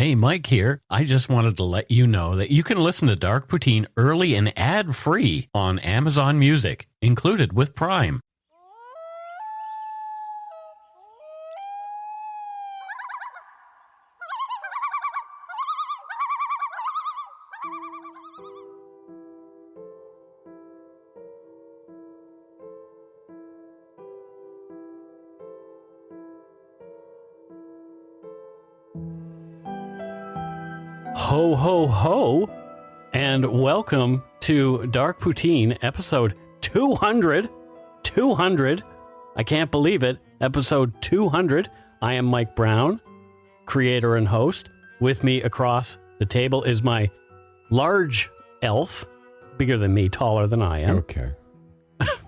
Hey, Mike here. I just wanted to let you know that you can listen to Dark Poutine early and ad-free on Amazon Music, included with Prime. Ho, ho, ho, and welcome to Dark Poutine, episode 200. 200. I can't believe it. Episode 200. I am Mike Brown, creator and host. With me across the table is my large elf, bigger than me, taller than I am. Okay.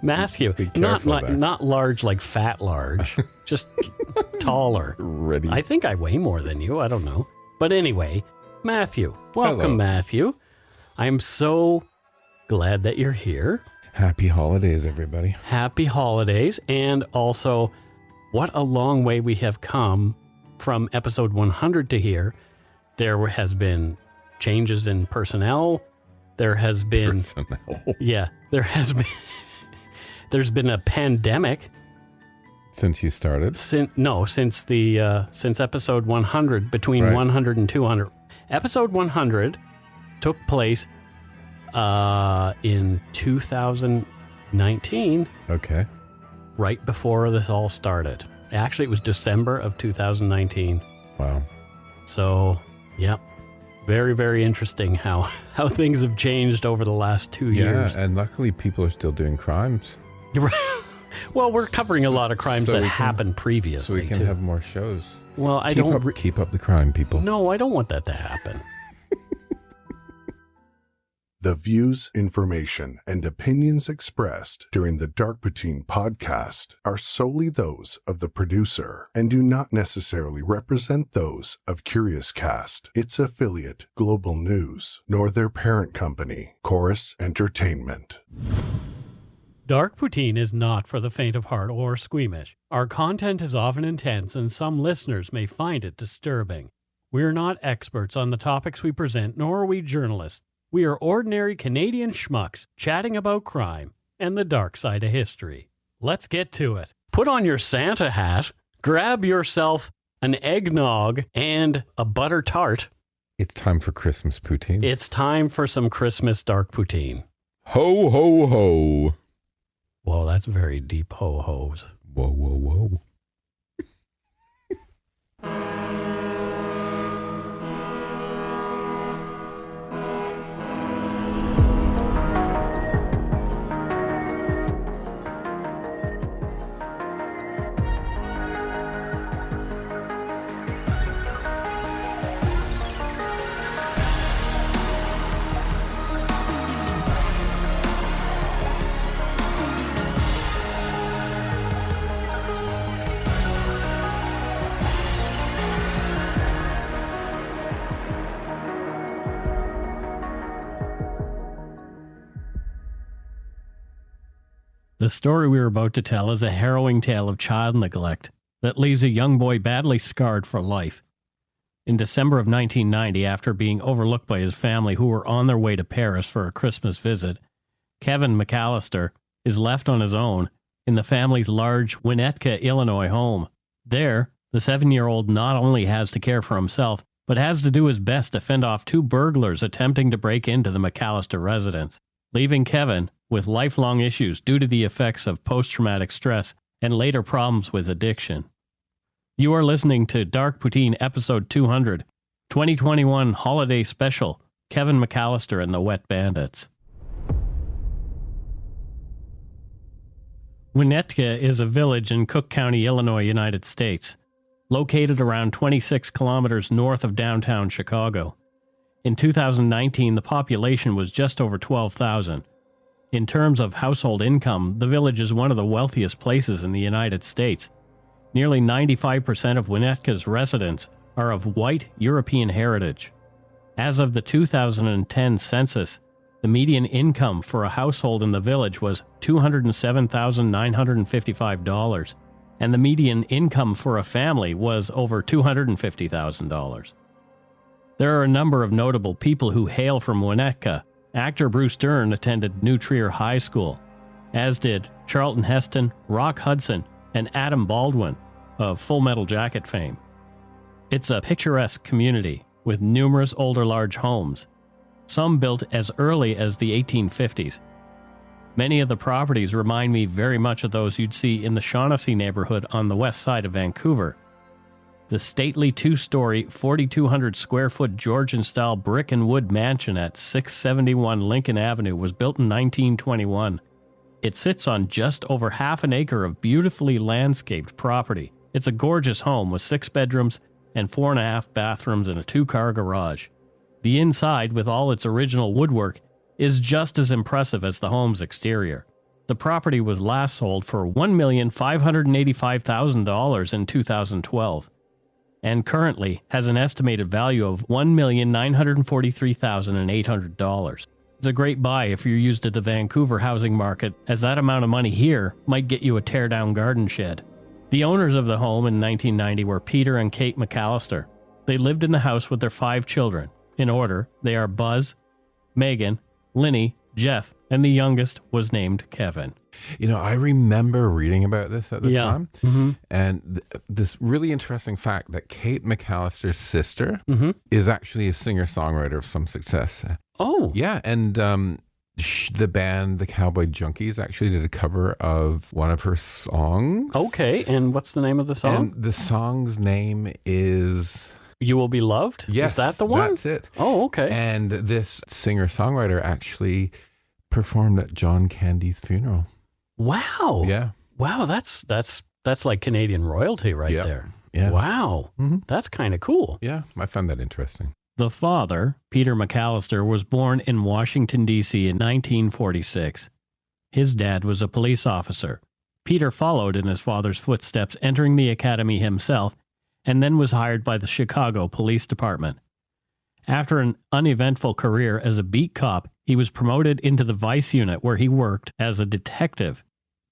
Matthew. Not large like fat large, just taller. Ready. I think I weigh more than you. I don't know. But anyway, Matthew. Welcome, Hello. Matthew. I'm so glad that you're here. Happy holidays, everybody. Happy holidays. And also, what a long way we have come from episode 100 to here. There has been changes in personnel. There has been... Yeah, there has been... There's been a pandemic. Since you started? Since episode 100, between 100 and 200. Episode 100 took place in 2019. Okay. Right before this all started. Actually, it was December of 2019. Wow. So, yep. Very, very interesting how things have changed over the last 2 years. Yeah, and luckily people are still doing crimes. Well, we're covering a lot of crimes that happened previously, so we can have more shows. Well, keep up the crime, people. No, I don't want that to happen. The views, information, and opinions expressed during the Dark Poutine podcast are solely those of the producer and do not necessarily represent those of Curious Cast, its affiliate, Global News, nor their parent company, Chorus Entertainment. Dark Poutine is not for the faint of heart or squeamish. Our content is often intense and some listeners may find it disturbing. We are not experts on the topics we present, nor are we journalists. We are ordinary Canadian schmucks chatting about crime and the dark side of history. Let's get to it. Put on your Santa hat, grab yourself an eggnog and a butter tart. It's time for Christmas poutine. It's time for some Christmas dark poutine. Ho, ho, ho. Whoa, that's very deep ho-hos. Whoa, whoa, whoa. The story we are about to tell is a harrowing tale of child neglect that leaves a young boy badly scarred for life. In December of 1990, after being overlooked by his family who were on their way to Paris for a Christmas visit, Kevin McCallister is left on his own in the family's large Winnetka, Illinois home. There, the 7-year-old not only has to care for himself, but has to do his best to fend off 2 burglars attempting to break into the McCallister residence, leaving Kevin with lifelong issues due to the effects of post-traumatic stress and later problems with addiction. You are listening to Dark Poutine episode 200, 2021 holiday special, Kevin McCallister and the Wet Bandits. Winnetka is a village in Cook County, Illinois, United States, located around 26 kilometers north of downtown Chicago. In 2019, the population was just over 12,000. In terms of household income, the village is one of the wealthiest places in the United States. Nearly 95% of Winnetka's residents are of white European heritage. As of the 2010 census, the median income for a household in the village was $207,955, and the median income for a family was over $250,000. There are a number of notable people who hail from Winnetka. Actor Bruce Dern attended New Trier High School, as did Charlton Heston, Rock Hudson, and Adam Baldwin of Full Metal Jacket fame. It's a picturesque community with numerous older large homes, some built as early as the 1850s. Many of the properties remind me very much of those you'd see in the Shaughnessy neighborhood on the west side of Vancouver. The stately two-story, 4,200-square-foot Georgian-style brick and wood mansion at 671 Lincoln Avenue was built in 1921. It sits on just over half an acre of beautifully landscaped property. It's a gorgeous home with 6 bedrooms and 4.5 bathrooms and a 2-car garage. The inside, with all its original woodwork, is just as impressive as the home's exterior. The property was last sold for $1,585,000 in 2012. And currently has an estimated value of $1,943,800. It's a great buy if you're used to the Vancouver housing market, as that amount of money here might get you a tear-down garden shed. The owners of the home in 1990 were Peter and Kate McCallister. They lived in the house with their 5 children. In order, they are Buzz, Megan, Linny, Jeff, and the youngest was named Kevin. You know, I remember reading about this at the time. Mm-hmm. And this really interesting fact that Kate McCallister's sister is actually a singer-songwriter of some success. Oh. Yeah, and the band, the Cowboy Junkies, actually did a cover of one of her songs. Okay, and what's the name of the song? And the song's name is... You Will Be Loved? Yes, is that the one? That's it. Oh, okay. And this singer-songwriter actually performed at John Candy's funeral. Wow. Yeah. Wow, that's like Canadian royalty right there. Yeah. Wow. Mm-hmm. That's kind of cool. Yeah, I found that interesting. The father, Peter McCallister, was born in Washington, D.C. in 1946. His dad was a police officer. Peter followed in his father's footsteps, entering the academy himself, and then was hired by the Chicago Police Department. After an uneventful career as a beat cop, he was promoted into the Vice Unit, where he worked as a detective.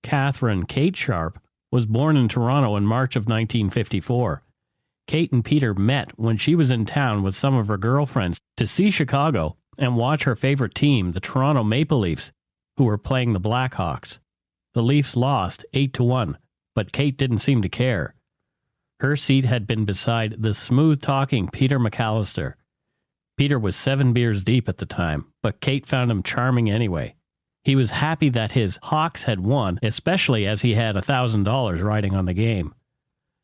Catherine Kate Sharp was born in Toronto in March of 1954. Kate and Peter met when she was in town with some of her girlfriends to see Chicago and watch her favorite team, the Toronto Maple Leafs, who were playing the Blackhawks. The Leafs lost 8-1, but Kate didn't seem to care. Her seat had been beside the smooth-talking Peter McCallister. Peter was 7 beers deep at the time, but Kate found him charming anyway. He was happy that his Hawks had won, especially as he had $1,000 riding on the game.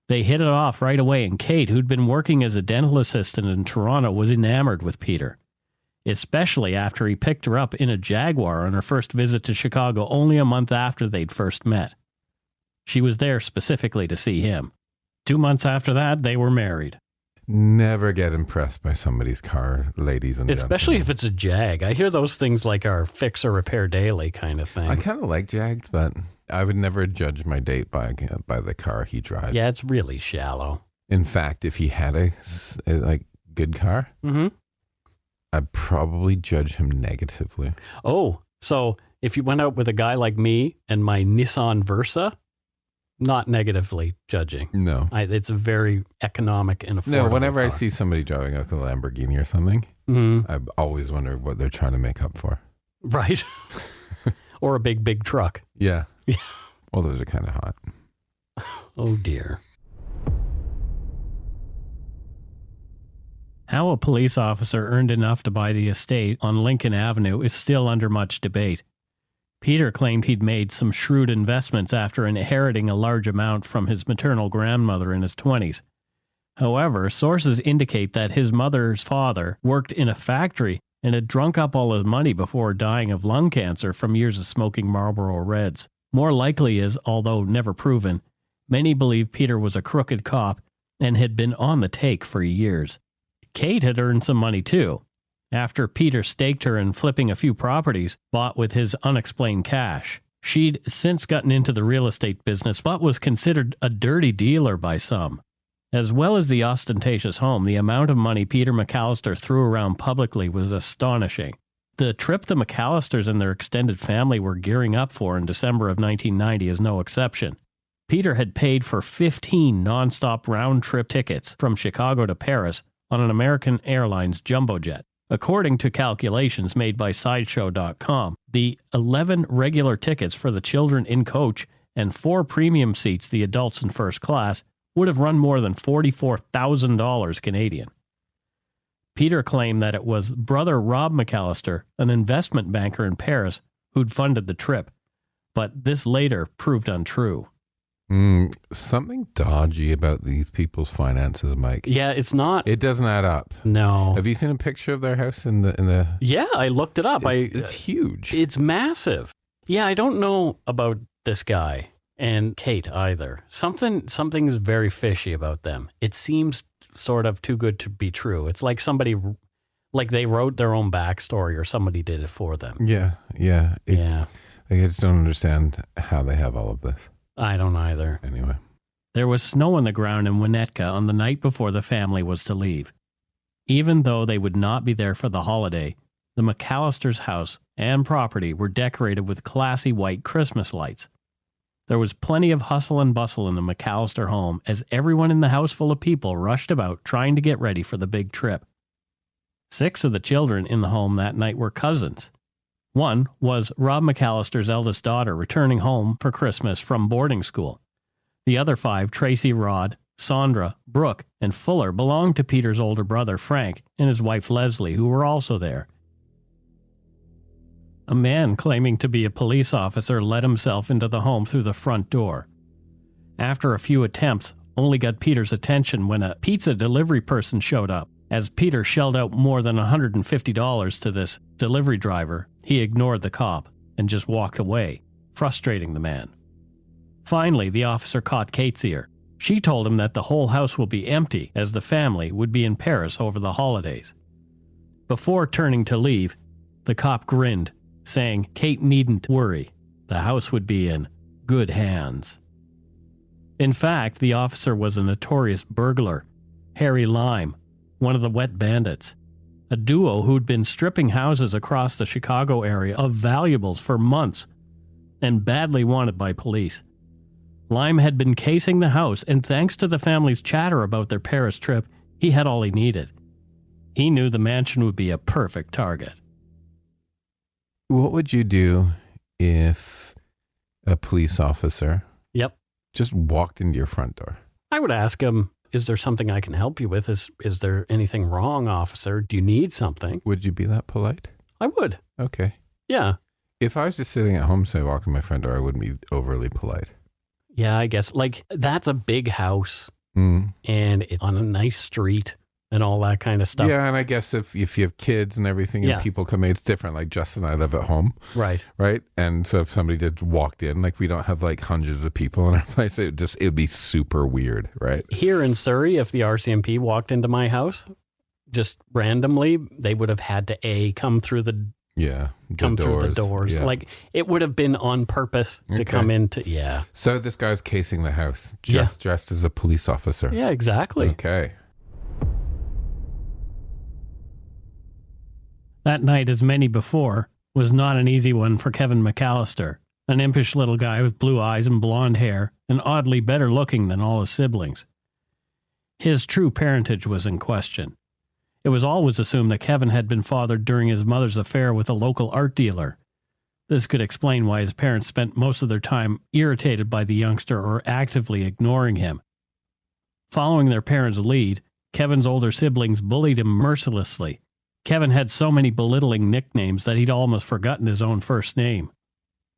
They hit it off right away, and Kate, who'd been working as a dental assistant in Toronto, was enamored with Peter, especially after he picked her up in a Jaguar on her first visit to Chicago only a month after they'd first met. She was there specifically to see him. 2 months after that, they were married. Never get impressed by somebody's car, ladies and Especially gentlemen. if it's a Jag. I hear those things like are fix or repair daily kind of thing. I kind of like Jags, but I would never judge my date by the car he drives. Yeah, it's really shallow. In fact, if he had a good car, I'd probably judge him negatively. Oh, so if you went out with a guy like me and my Nissan Versa, not negatively judging. No. It's a very economic and affordable No, whenever I car. see somebody driving like a Lamborghini or something, I always wonder what they're trying to make up for. Right. Or a big truck. Yeah. Well, those are kind of hot. Oh, dear. How a police officer earned enough to buy the estate on Lincoln Avenue is still under much debate. Peter claimed he'd made some shrewd investments after inheriting a large amount from his maternal grandmother in his 20s. However, sources indicate that his mother's father worked in a factory and had drunk up all his money before dying of lung cancer from years of smoking Marlboro Reds. More likely is, although never proven, many believe Peter was a crooked cop and had been on the take for years. Kate had earned some money too, after Peter staked her in flipping a few properties bought with his unexplained cash. She'd since gotten into the real estate business, but was considered a dirty dealer by some. As well as the ostentatious home, the amount of money Peter McCallister threw around publicly was astonishing. The trip the McCallisters and their extended family were gearing up for in December of 1990 is no exception. Peter had paid for 15 non-stop round-trip tickets from Chicago to Paris, on an American Airlines jumbo jet. According to calculations made by Sideshow.com, the 11 regular tickets for the children in coach and 4 premium seats, the adults in first class, would have run more than $44,000 Canadian. Peter claimed that it was brother Rob McCallister, an investment banker in Paris, who'd funded the trip, but this later proved untrue. Something dodgy about these people's finances, Mike. Yeah, it's not. It doesn't add up. No. Have you seen a picture of their house in the? Yeah, I looked it up. It's huge. It's massive. Yeah, I don't know about this guy and Kate either. Something's very fishy about them. It seems sort of too good to be true. It's like they wrote their own backstory or somebody did it for them. Yeah. Yeah. I just don't understand how they have all of this. I don't either. Anyway. There was snow on the ground in Winnetka on the night before the family was to leave. Even though they would not be there for the holiday, the McCallisters' house and property were decorated with classy white Christmas lights. There was plenty of hustle and bustle in the McCallister home as everyone in the house full of people rushed about trying to get ready for the big trip. 6 of the children in the home that night were cousins. One was Rob McCallister's eldest daughter returning home for Christmas from boarding school. The other 5, Tracy, Rod, Sandra, Brooke, and Fuller, belonged to Peter's older brother Frank and his wife Leslie, who were also there. A man claiming to be a police officer let himself into the home through the front door. After a few attempts, only got Peter's attention when a pizza delivery person showed up. As Peter shelled out more than $150 to this delivery driver, he ignored the cop and just walked away, frustrating the man. Finally, the officer caught Kate's ear. She told him that the whole house will be empty as the family would be in Paris over the holidays. Before turning to leave, the cop grinned, saying Kate needn't worry. The house would be in good hands. In fact, the officer was a notorious burglar, Harry Lime, one of the Wet Bandits, a duo who'd been stripping houses across the Chicago area of valuables for months and badly wanted by police. Lime had been casing the house, and thanks to the family's chatter about their Paris trip, he had all he needed. He knew the mansion would be a perfect target. What would you do if a police officer just walked into your front door? I would ask him, is there something I can help you with? Is there anything wrong, officer? Do you need something? Would you be that polite? I would. Okay. Yeah. If I was just sitting at home, say, walking my front door, I wouldn't be overly polite. Yeah, I guess. Like, that's a big house and it's on a nice street and all that kind of stuff. Yeah, and I guess if you have kids and everything and people come in, it's different. Like Justin and I live at home. Right. And so if somebody did walked in, like we don't have like hundreds of people in our place, it'd be super weird, right? Here in Surrey, if the RCMP walked into my house, just randomly, they would have had to come through the doors. Yeah. Like it would have been on purpose to come into, So this guy's casing the house, dressed as a police officer. Yeah, exactly. Okay. That night, as many before, was not an easy one for Kevin McCallister, an impish little guy with blue eyes and blonde hair, and oddly better looking than all his siblings. His true parentage was in question. It was always assumed that Kevin had been fathered during his mother's affair with a local art dealer. This could explain why his parents spent most of their time irritated by the youngster or actively ignoring him. Following their parents' lead, Kevin's older siblings bullied him mercilessly. Kevin had so many belittling nicknames that he'd almost forgotten his own first name.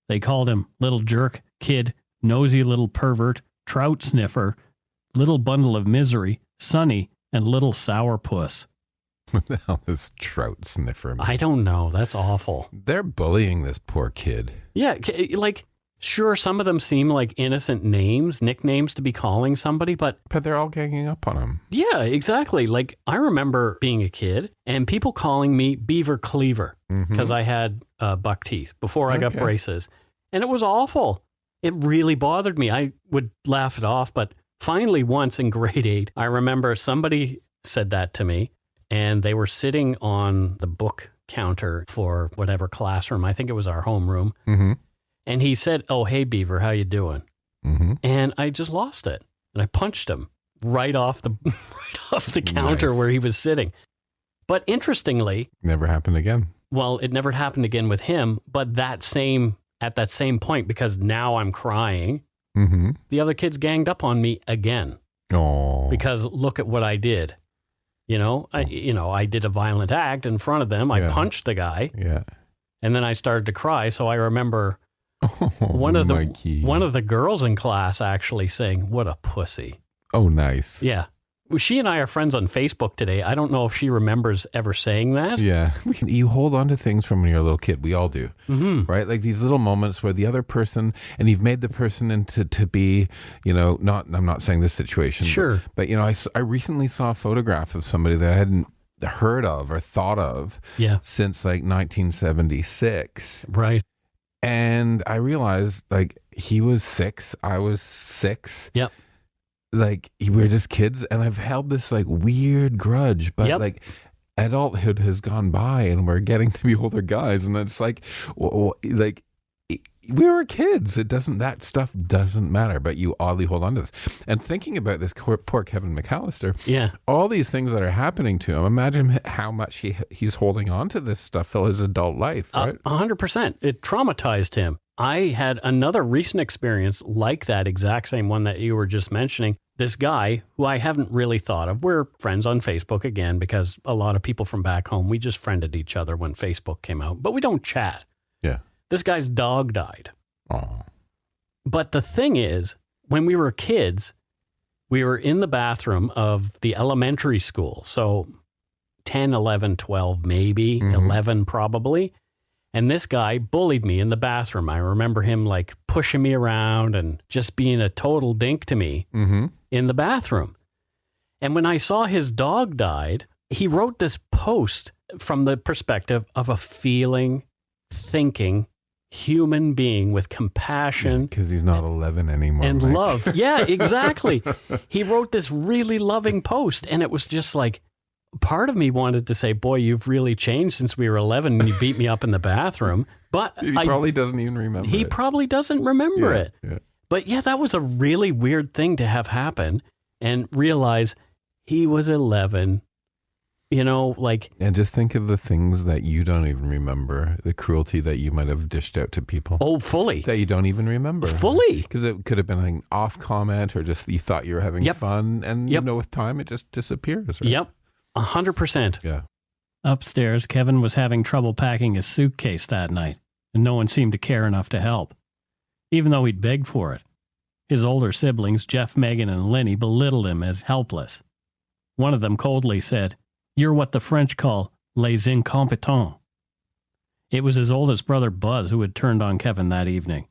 They called him Little Jerk, Kid, Nosy Little Pervert, Trout Sniffer, Little Bundle of Misery, Sonny, and Little Sourpuss. What the hell is Trout Sniffer mean? I don't know. That's awful. They're bullying this poor kid. Yeah, like, sure, some of them seem like innocent nicknames to be calling somebody, but they're all ganging up on him. Yeah, exactly. Like, I remember being a kid and people calling me Beaver Cleaver because I had buck teeth before I got braces. And it was awful. It really bothered me. I would laugh it off, but finally once in grade 8, I remember somebody said that to me and they were sitting on the book counter for whatever classroom. I think it was our homeroom. Mm-hmm. And he said, "Oh, hey, Beaver, how you doing?" And I just lost it. And I punched him. right off the counter where he was sitting. But interestingly, never happened again. Well, it never happened again with him, but at that same point, because now I'm crying, the other kids ganged up on me again. Oh. Because look at what I did. I did a violent act in front of them. I punched the guy. Yeah. And then I started to cry. So I remember one of the girls in class actually saying, "What a pussy." Oh, nice. Yeah. Well, she and I are friends on Facebook today. I don't know if she remembers ever saying that. Yeah. You hold on to things from when you're a little kid. We all do. Right? Like these little moments where the other person, and you've made the person into to be, I'm not saying this situation. Sure. But I recently saw a photograph of somebody that I hadn't heard of or thought of since like 1976. Right. And I realized like he was 6, I was 6. Yep. Like we're just kids, and I've held this like weird grudge, but like adulthood has gone by and we're getting to be older guys, and it's like we were kids. That stuff doesn't matter, but you oddly hold on to this. And thinking about this poor Kevin McCallister, all these things that are happening to him, imagine how much he's holding on to this stuff for his adult life, right? 100%. It traumatized him. I had another recent experience like that exact same one that you were just mentioning. This guy who I haven't really thought of. We're friends on Facebook again because a lot of people from back home, we just friended each other when Facebook came out, but we don't chat. Yeah. This guy's dog died. Oh. But the thing is, when we were kids, we were in the bathroom of the elementary school. So 10, 11, 12, maybe 11 probably. And this guy bullied me in the bathroom. I remember him like pushing me around and just being a total dink to me in the bathroom. And when I saw his dog died, he wrote this post from the perspective of a feeling, thinking human being with compassion. Because he's not 11 anymore. And love. Yeah, exactly. He wrote this really loving post, and it was just like, part of me wanted to say, boy, you've really changed since we were 11 and you beat me up in the bathroom. But he probably doesn't even remember He it. probably doesn't remember it. Yeah. But yeah, that was a really weird thing to have happen, and realize he was 11, And just think of the things that you don't even remember, the cruelty that you might have dished out to people. Oh, fully. That you don't even remember. Fully. Because it could have been an off comment, or just you thought you were having fun, and with time it just disappears. Right? Yep. 100%. Yeah. Upstairs, Kevin was having trouble packing his suitcase that night, and no one seemed to care enough to help, even though he'd begged for it. His older siblings, Jeff, Megan, and Lenny, belittled him as helpless. One of them coldly said, "You're what the French call les incompetents." It was his oldest brother, Buzz, who had turned on Kevin that evening.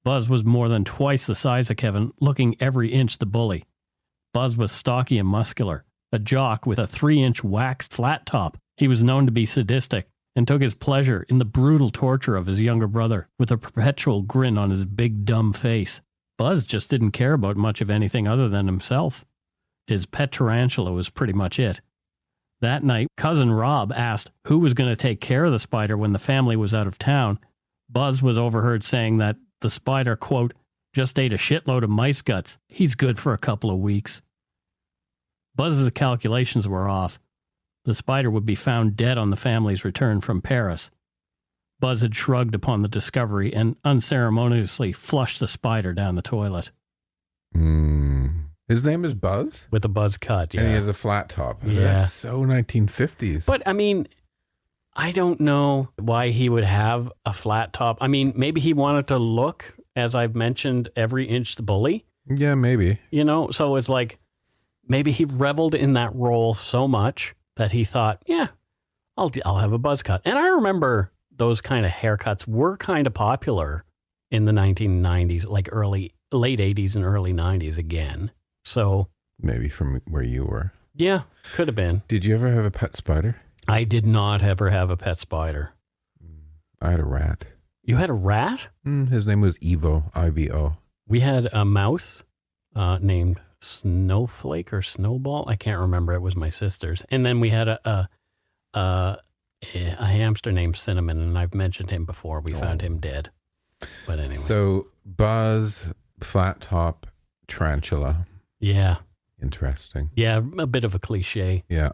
Buzz was more than twice the size of Kevin, looking every inch the bully. Buzz was stocky and muscular, a jock with a 3-inch waxed flat top. He was known to be sadistic and took his pleasure in the brutal torture of his younger brother with a perpetual grin on his big, dumb face. Buzz just didn't care about much of anything other than himself. His pet tarantula was pretty much it. That night, Cousin Rob asked who was going to take care of the spider when the family was out of town. Buzz was overheard saying that the spider, quote, just ate a shitload of mice guts. He's good for a couple of weeks. Buzz's calculations were off. The spider would be found dead on the family's return from Paris. Buzz had shrugged upon the discovery and unceremoniously flushed the spider down the toilet. His name is Buzz? With a buzz cut, yeah. And he has a flat top. Yeah. That's so 1950s. But, I mean, I don't know why he would have a flat top. I mean, maybe he wanted to look, as I've mentioned, every inch the bully. Yeah, maybe. So it's like, maybe he reveled in that role so much that he thought, yeah, I'll have a buzz cut. And I remember those kind of haircuts were kind of popular in the 1990s, like late 80s and early 90s again. So maybe from where you were. Yeah, could have been. Did you ever have a pet spider? I did not ever have a pet spider. I had a rat. You had a rat? His name was Ivo, I-V-O. We had a mouse named Snowflake or Snowball. I can't remember. It was my sister's. And then we had a hamster named Cinnamon, and I've mentioned him before. We found him dead. But anyway. So Buzz, flat top, tarantula. Yeah. Interesting. Yeah, a bit of a cliche. Yeah.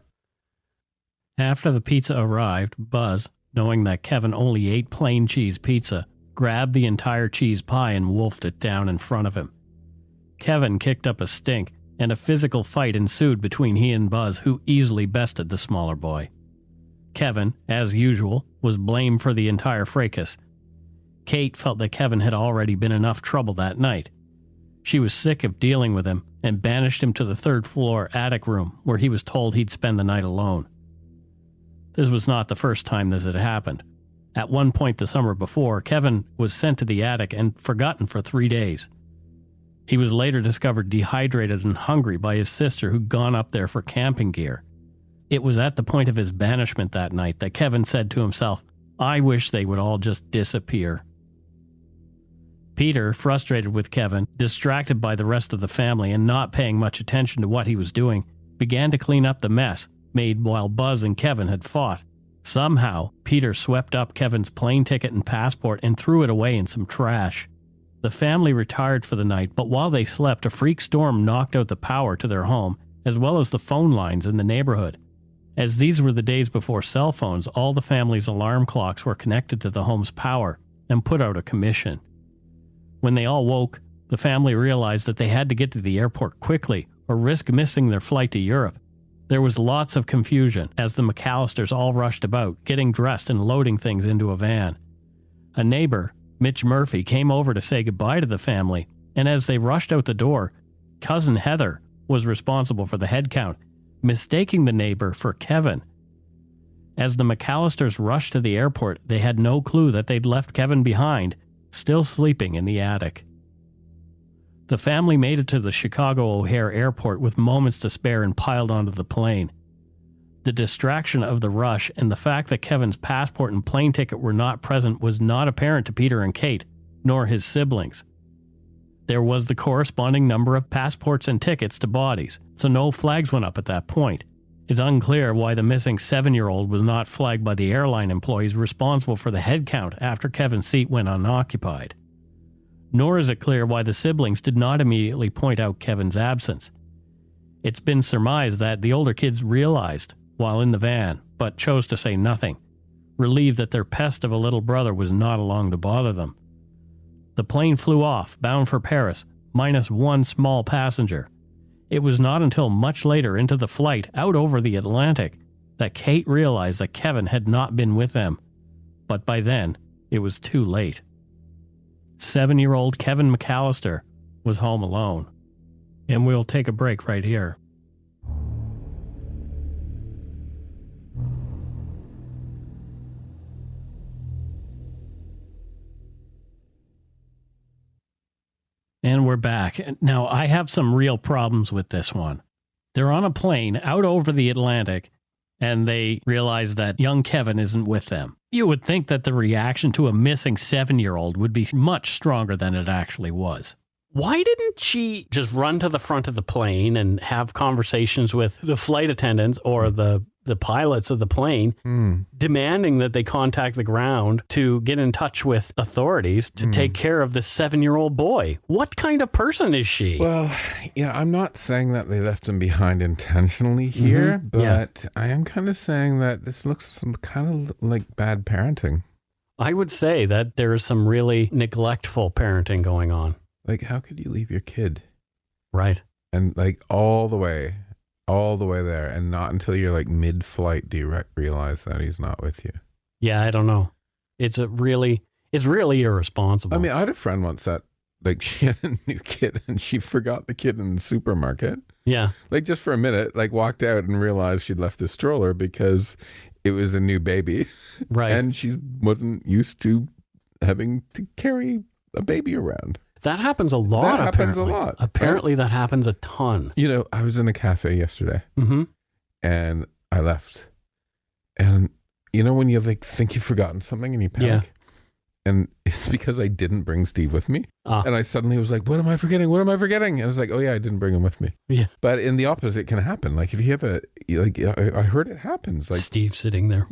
After the pizza arrived, Buzz, knowing that Kevin only ate plain cheese pizza, grabbed the entire cheese pie and wolfed it down in front of him. Kevin kicked up a stink, and a physical fight ensued between he and Buzz, who easily bested the smaller boy. Kevin, as usual, was blamed for the entire fracas. Kate felt that Kevin had already been enough trouble that night. She was sick of dealing with him and banished him to the third-floor attic room, where he was told he'd spend the night alone. This was not the first time this had happened. At one point the summer before, Kevin was sent to the attic and forgotten for 3 days. He was later discovered dehydrated and hungry by his sister, who'd gone up there for camping gear. It was at the point of his banishment that night that Kevin said to himself, "I wish they would all just disappear." Peter, frustrated with Kevin, distracted by the rest of the family and not paying much attention to what he was doing, began to clean up the mess made while Buzz and Kevin had fought. Somehow, Peter swept up Kevin's plane ticket and passport and threw it away in some trash. The family retired for the night, but while they slept, a freak storm knocked out the power to their home, as well as the phone lines in the neighborhood. As these were the days before cell phones, all the family's alarm clocks were connected to the home's power and put out of commission. When they all woke, the family realized that they had to get to the airport quickly or risk missing their flight to Europe. There was lots of confusion as the McCallisters all rushed about, getting dressed and loading things into a van. A neighbor, Mitch Murphy, came over to say goodbye to the family, and as they rushed out the door, Cousin Heather was responsible for the head count, mistaking the neighbor for Kevin. As the McCallisters rushed to the airport, they had no clue that they'd left Kevin behind, still sleeping in the attic. The family made it to the Chicago O'Hare Airport with moments to spare and piled onto the plane. The distraction of the rush and the fact that Kevin's passport and plane ticket were not present was not apparent to Peter and Kate, nor his siblings. There was the corresponding number of passports and tickets to bodies, so no flags went up at that point. It's unclear why the missing 7-year-old was not flagged by the airline employees responsible for the head count after Kevin's seat went unoccupied. Nor is it clear why the siblings did not immediately point out Kevin's absence. It's been surmised that the older kids realized while in the van, but chose to say nothing, relieved that their pest of a little brother was not along to bother them. The plane flew off, bound for Paris, minus one small passenger. It was not until much later into the flight out over the Atlantic that Kate realized that Kevin had not been with them. But by then, it was too late. 7-year-old Kevin McCallister was home alone. And we'll take a break right here. And we're back. Now, I have some real problems with this one. They're on a plane out over the Atlantic, and they realize that young Kevin isn't with them. You would think that the reaction to a missing 7-year-old would be much stronger than it actually was. Why didn't she just run to the front of the plane and have conversations with the flight attendants or the pilots of the plane, demanding that they contact the ground to get in touch with authorities to take care of the 7-year-old boy? What kind of person is she? Well, yeah, I'm not saying that they left him behind intentionally here, but I am kind of saying that this looks kind of like bad parenting. I would say that there's some really neglectful parenting going on. Like, how could you leave your kid? Right. And like all the way there, and not until you're like mid-flight do you realize that he's not with you. Yeah, I don't know. It's really irresponsible. I mean, I had a friend once that like she had a new kid and she forgot the kid in the supermarket. Yeah. Like just for a minute, like walked out and realized she'd left the stroller because it was a new baby. Right. And she wasn't used to having to carry a baby around. That happens a lot. That happens a lot. Apparently, that happens a ton. You know, I was in a cafe yesterday, and I left. And you know when you like think you've forgotten something and you panic? And it's because I didn't bring Steve with me. And I suddenly was like, what am I forgetting? What am I forgetting? And I was like, oh yeah, I didn't bring him with me. Yeah. But in the opposite can happen. Like if you have I heard it happens. Like Steve sitting there.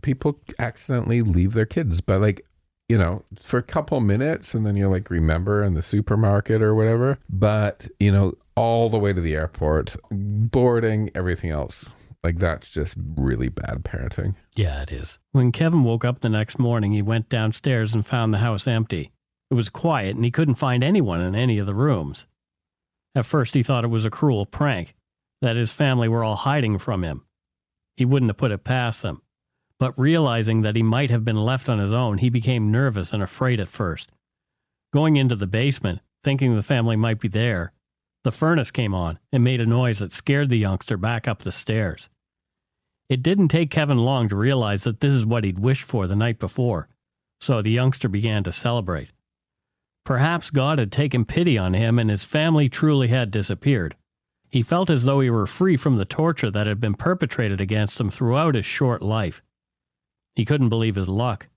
People accidentally leave their kids, but like, you know, for a couple minutes and then you like remember in the supermarket or whatever. But, you know, all the way to the airport, boarding, everything else. Like, that's just really bad parenting. Yeah, it is. When Kevin woke up the next morning, he went downstairs and found the house empty. It was quiet, and he couldn't find anyone in any of the rooms. At first, he thought it was a cruel prank, that his family were all hiding from him. He wouldn't have put it past them. But realizing that he might have been left on his own, he became nervous and afraid at first. Going into the basement, thinking the family might be there, the furnace came on and made a noise that scared the youngster back up the stairs. It didn't take Kevin long to realize that this is what he'd wished for the night before, so the youngster began to celebrate. Perhaps God had taken pity on him and his family truly had disappeared. He felt as though he were free from the torture that had been perpetrated against him throughout his short life. He couldn't believe his luck.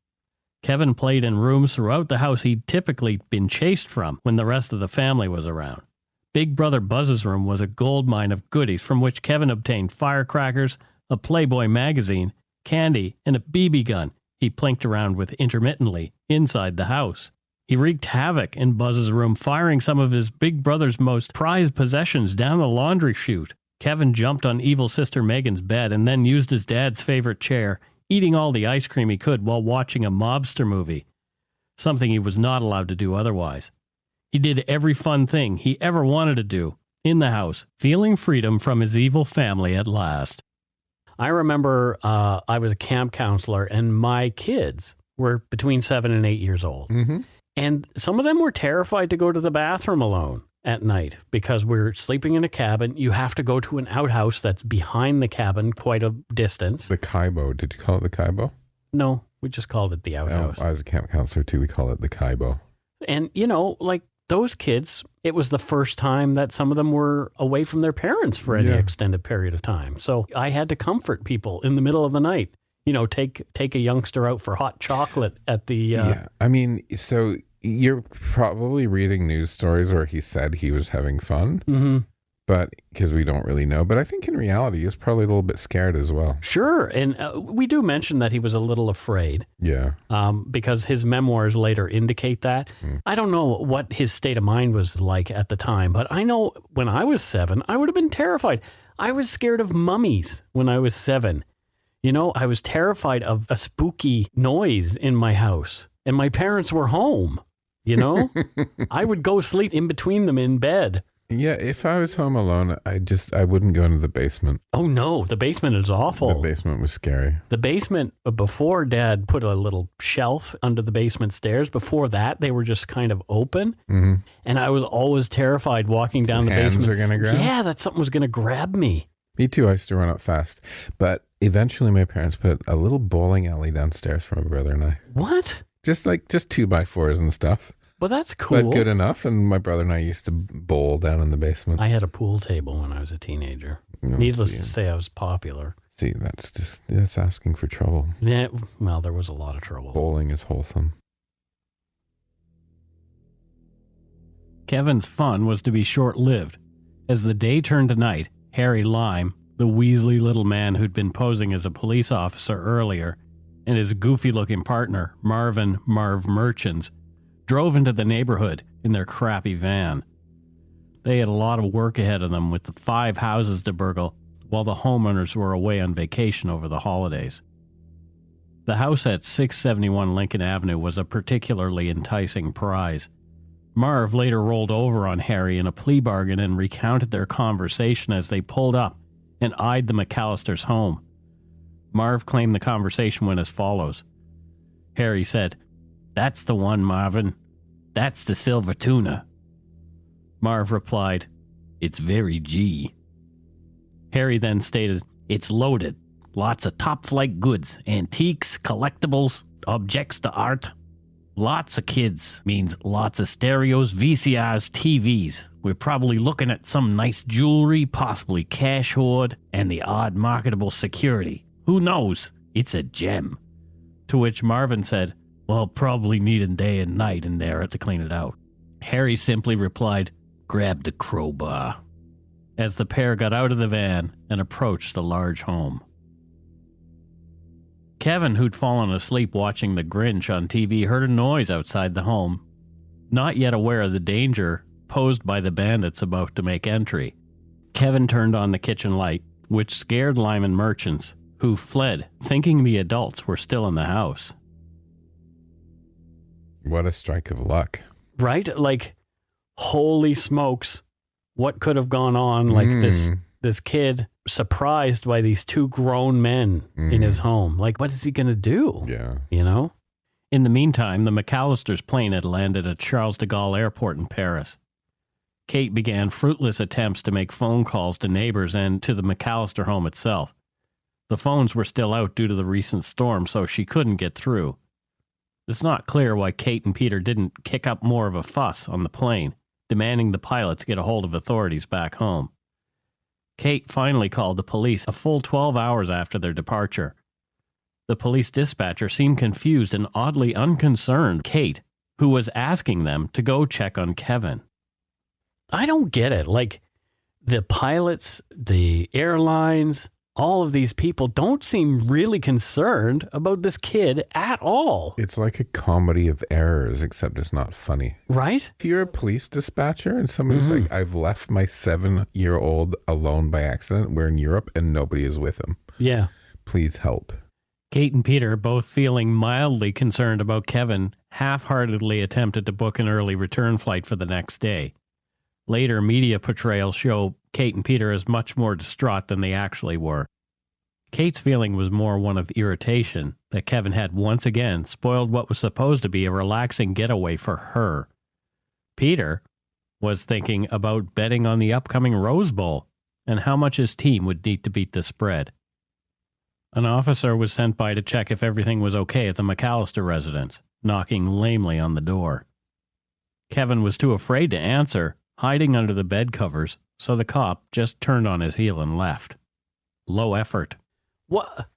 Kevin played in rooms throughout the house he'd typically been chased from when the rest of the family was around. Big Brother Buzz's room was a goldmine of goodies from which Kevin obtained firecrackers, a Playboy magazine, candy, and a BB gun he plinked around with intermittently inside the house. He wreaked havoc in Buzz's room, firing some of his big brother's most prized possessions down the laundry chute. Kevin jumped on evil sister Megan's bed and then used his dad's favorite chair, eating all the ice cream he could while watching a mobster movie, something he was not allowed to do otherwise. He did every fun thing he ever wanted to do in the house, feeling freedom from his evil family at last. I remember I was a camp counselor, and my kids were between 7 and 8 years old. Mm-hmm. And some of them were terrified to go to the bathroom alone at night because we're sleeping in a cabin. You have to go to an outhouse that's behind the cabin quite a distance. The Kaibo. Did you call it the Kaibo? No, we just called it the outhouse. Oh, I was a camp counselor too. We call it the Kaibo. And, you know, like those kids, it was the first time that some of them were away from their parents for any extended period of time. So I had to comfort people in the middle of the night. You know, take a youngster out for hot chocolate at the... Yeah, I mean, so you're probably reading news stories where he said he was having fun, but because we don't really know. But I think in reality, he was probably a little bit scared as well. Sure, and we do mention that he was a little afraid. Yeah. Because his memoirs later indicate that. I don't know what his state of mind was like at the time, but I know when I was 7, I would have been terrified. I was scared of mummies when I was 7. You know, I was terrified of a spooky noise in my house, and my parents were home, you know? I would go sleep in between them in bed. Yeah, if I was home alone, I wouldn't go into the basement. Oh, no, the basement is awful. The basement was scary. The basement, before Dad put a little shelf under the basement stairs, before that, they were just kind of open. Mm-hmm. And I was always terrified walking down the basement. Hands are going to grab? Yeah, that something was going to grab me. Me too. I used to run up fast. But eventually my parents put a little bowling alley downstairs for my brother and I. What? Just 2x4s and stuff. Well, that's cool. But good enough. And my brother and I used to bowl down in the basement. I had a pool table when I was a teenager. Needless to say, I was popular. See, that's asking for trouble. Yeah, well, there was a lot of trouble. Bowling is wholesome. Kevin's fun was to be short-lived. As the day turned to night, Harry Lime, the Weasley little man who'd been posing as a police officer earlier, and his goofy-looking partner, Marv Merchants, drove into the neighborhood in their crappy van. They had a lot of work ahead of them with the 5 houses to burgle while the homeowners were away on vacation over the holidays. The house at 671 Lincoln Avenue was a particularly enticing prize. Marv later rolled over on Harry in a plea bargain and recounted their conversation as they pulled up and eyed the McCallisters' home. Marv claimed the conversation went as follows. Harry said, "That's the one, Marvin. That's the silver tuna." Marv replied, "It's very G." Harry then stated, "It's loaded. Lots of top-flight goods, antiques, collectibles, objects to art. Lots of kids means lots of stereos, VCRs, TVs. We're probably looking at some nice jewelry, possibly cash hoard, and the odd marketable security. Who knows? It's a gem." To which Marvin said, "Well, probably need a day and night in there to clean it out." Harry simply replied, "Grab the crowbar," as the pair got out of the van and approached the large home. Kevin, who'd fallen asleep watching The Grinch on TV, heard a noise outside the home. Not yet aware of the danger posed by the bandits about to make entry. Kevin turned on the kitchen light, which scared Lyman merchants, who fled, thinking the adults were still in the house. What a strike of luck. Right? Like, holy smokes, what could have gone on? Like this kid surprised by these two grown men in his home. Like, what is he going to do? Yeah. You know? In the meantime, the McCallisters' plane had landed at Charles de Gaulle Airport in Paris. Kate began fruitless attempts to make phone calls to neighbors and to the McCallister home itself. The phones were still out due to the recent storm, so she couldn't get through. It's not clear why Kate and Peter didn't kick up more of a fuss on the plane, demanding the pilots get a hold of authorities back home. Kate finally called the police a full 12 hours after their departure. The police dispatcher seemed confused and oddly unconcerned Kate, who was asking them to go check on Kevin. I don't get it. Like, the pilots, the airlines, all of these people don't seem really concerned about this kid at all. It's like a comedy of errors, except it's not funny. Right? If you're a police dispatcher and somebody's like, I've left my 7-year-old alone by accident, we're in Europe and nobody is with him. Yeah. Please help. Kate and Peter, both feeling mildly concerned about Kevin, half-heartedly attempted to book an early return flight for the next day. Later media portrayals show Kate and Peter as much more distraught than they actually were. Kate's feeling was more one of irritation that Kevin had once again spoiled what was supposed to be a relaxing getaway for her. Peter was thinking about betting on the upcoming Rose Bowl and how much his team would need to beat the spread. An officer was sent by to check if everything was okay at the McCallister residence, knocking lamely on the door. Kevin was too afraid to answer, hiding under the bed covers, so the cop just turned on his heel and left. Low effort. What?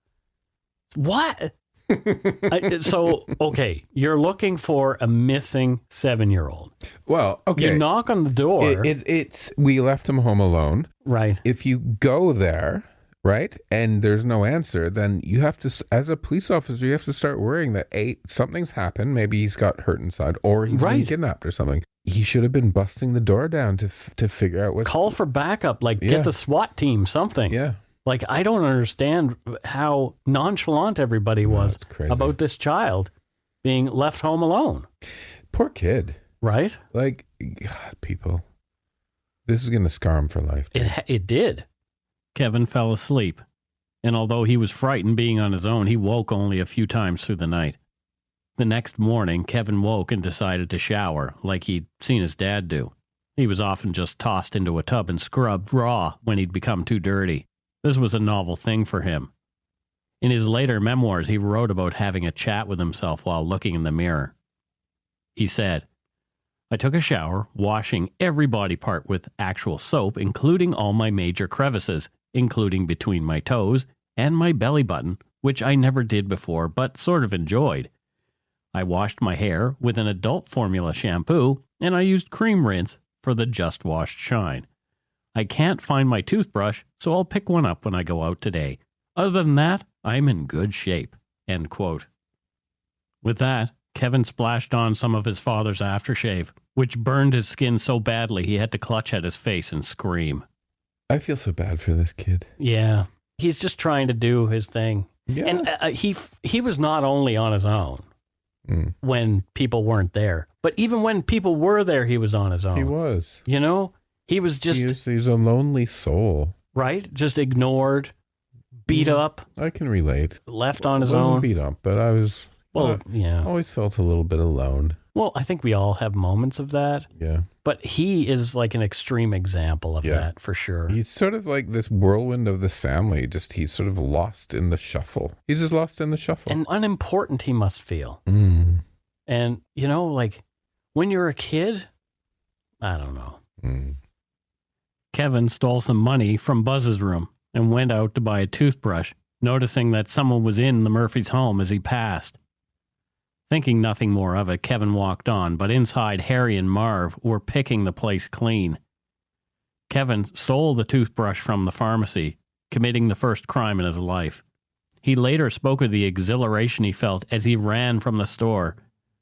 So, okay, you're looking for a missing 7-year-old. Well, okay. You knock on the door. It's we left him home alone. Right. If you go there, right, and there's no answer, then you have to, as a police officer, you have to start worrying that something's happened. Maybe he's got hurt inside, or he's been kidnapped or something. He should have been busting the door down to figure out what. Call for backup, like get the SWAT team, something. Yeah. Like, I don't understand how nonchalant everybody was about this child being left home alone. Poor kid. Right? Like, God, people. This is going to scar him for life. It did. Kevin fell asleep, and although he was frightened being on his own, he woke only a few times through the night. The next morning, Kevin woke and decided to shower, like he'd seen his dad do. He was often just tossed into a tub and scrubbed raw when he'd become too dirty. This was a novel thing for him. In his later memoirs, he wrote about having a chat with himself while looking in the mirror. He said, I took a shower, washing every body part with actual soap, including all my major crevices, including between my toes and my belly button, which I never did before but sort of enjoyed. I washed my hair with an adult formula shampoo, and I used cream rinse for the just washed shine. I can't find my toothbrush, so I'll pick one up when I go out today. Other than that, I'm in good shape. End quote. With that, Kevin splashed on some of his father's aftershave, which burned his skin so badly he had to clutch at his face and scream. I feel so bad for this kid. Yeah. He's just trying to do his thing. Yeah. And he was not only on his own when people weren't there, but even when people were there, he was on his own. He was. You know? He was just... He's a lonely soul. Right? Just ignored, beat up. I can relate. Left on his I wasn't own. beat up, but I was... yeah. Always felt a little bit alone. Well, I think we all have moments of that. Yeah. But he is like an extreme example of that, for sure. He's sort of like this whirlwind of this family. He's sort of lost in the shuffle. He's just lost in the shuffle. And unimportant he must feel. And, you know, like, when you're a kid, I don't know. Kevin stole some money from Buzz's room and went out to buy a toothbrush, noticing that someone was in the Murphy's home as he passed. Thinking nothing more of it, Kevin walked on, but inside, Harry and Marv were picking the place clean. Kevin stole the toothbrush from the pharmacy, committing the first crime in his life. He later spoke of the exhilaration he felt as he ran from the store,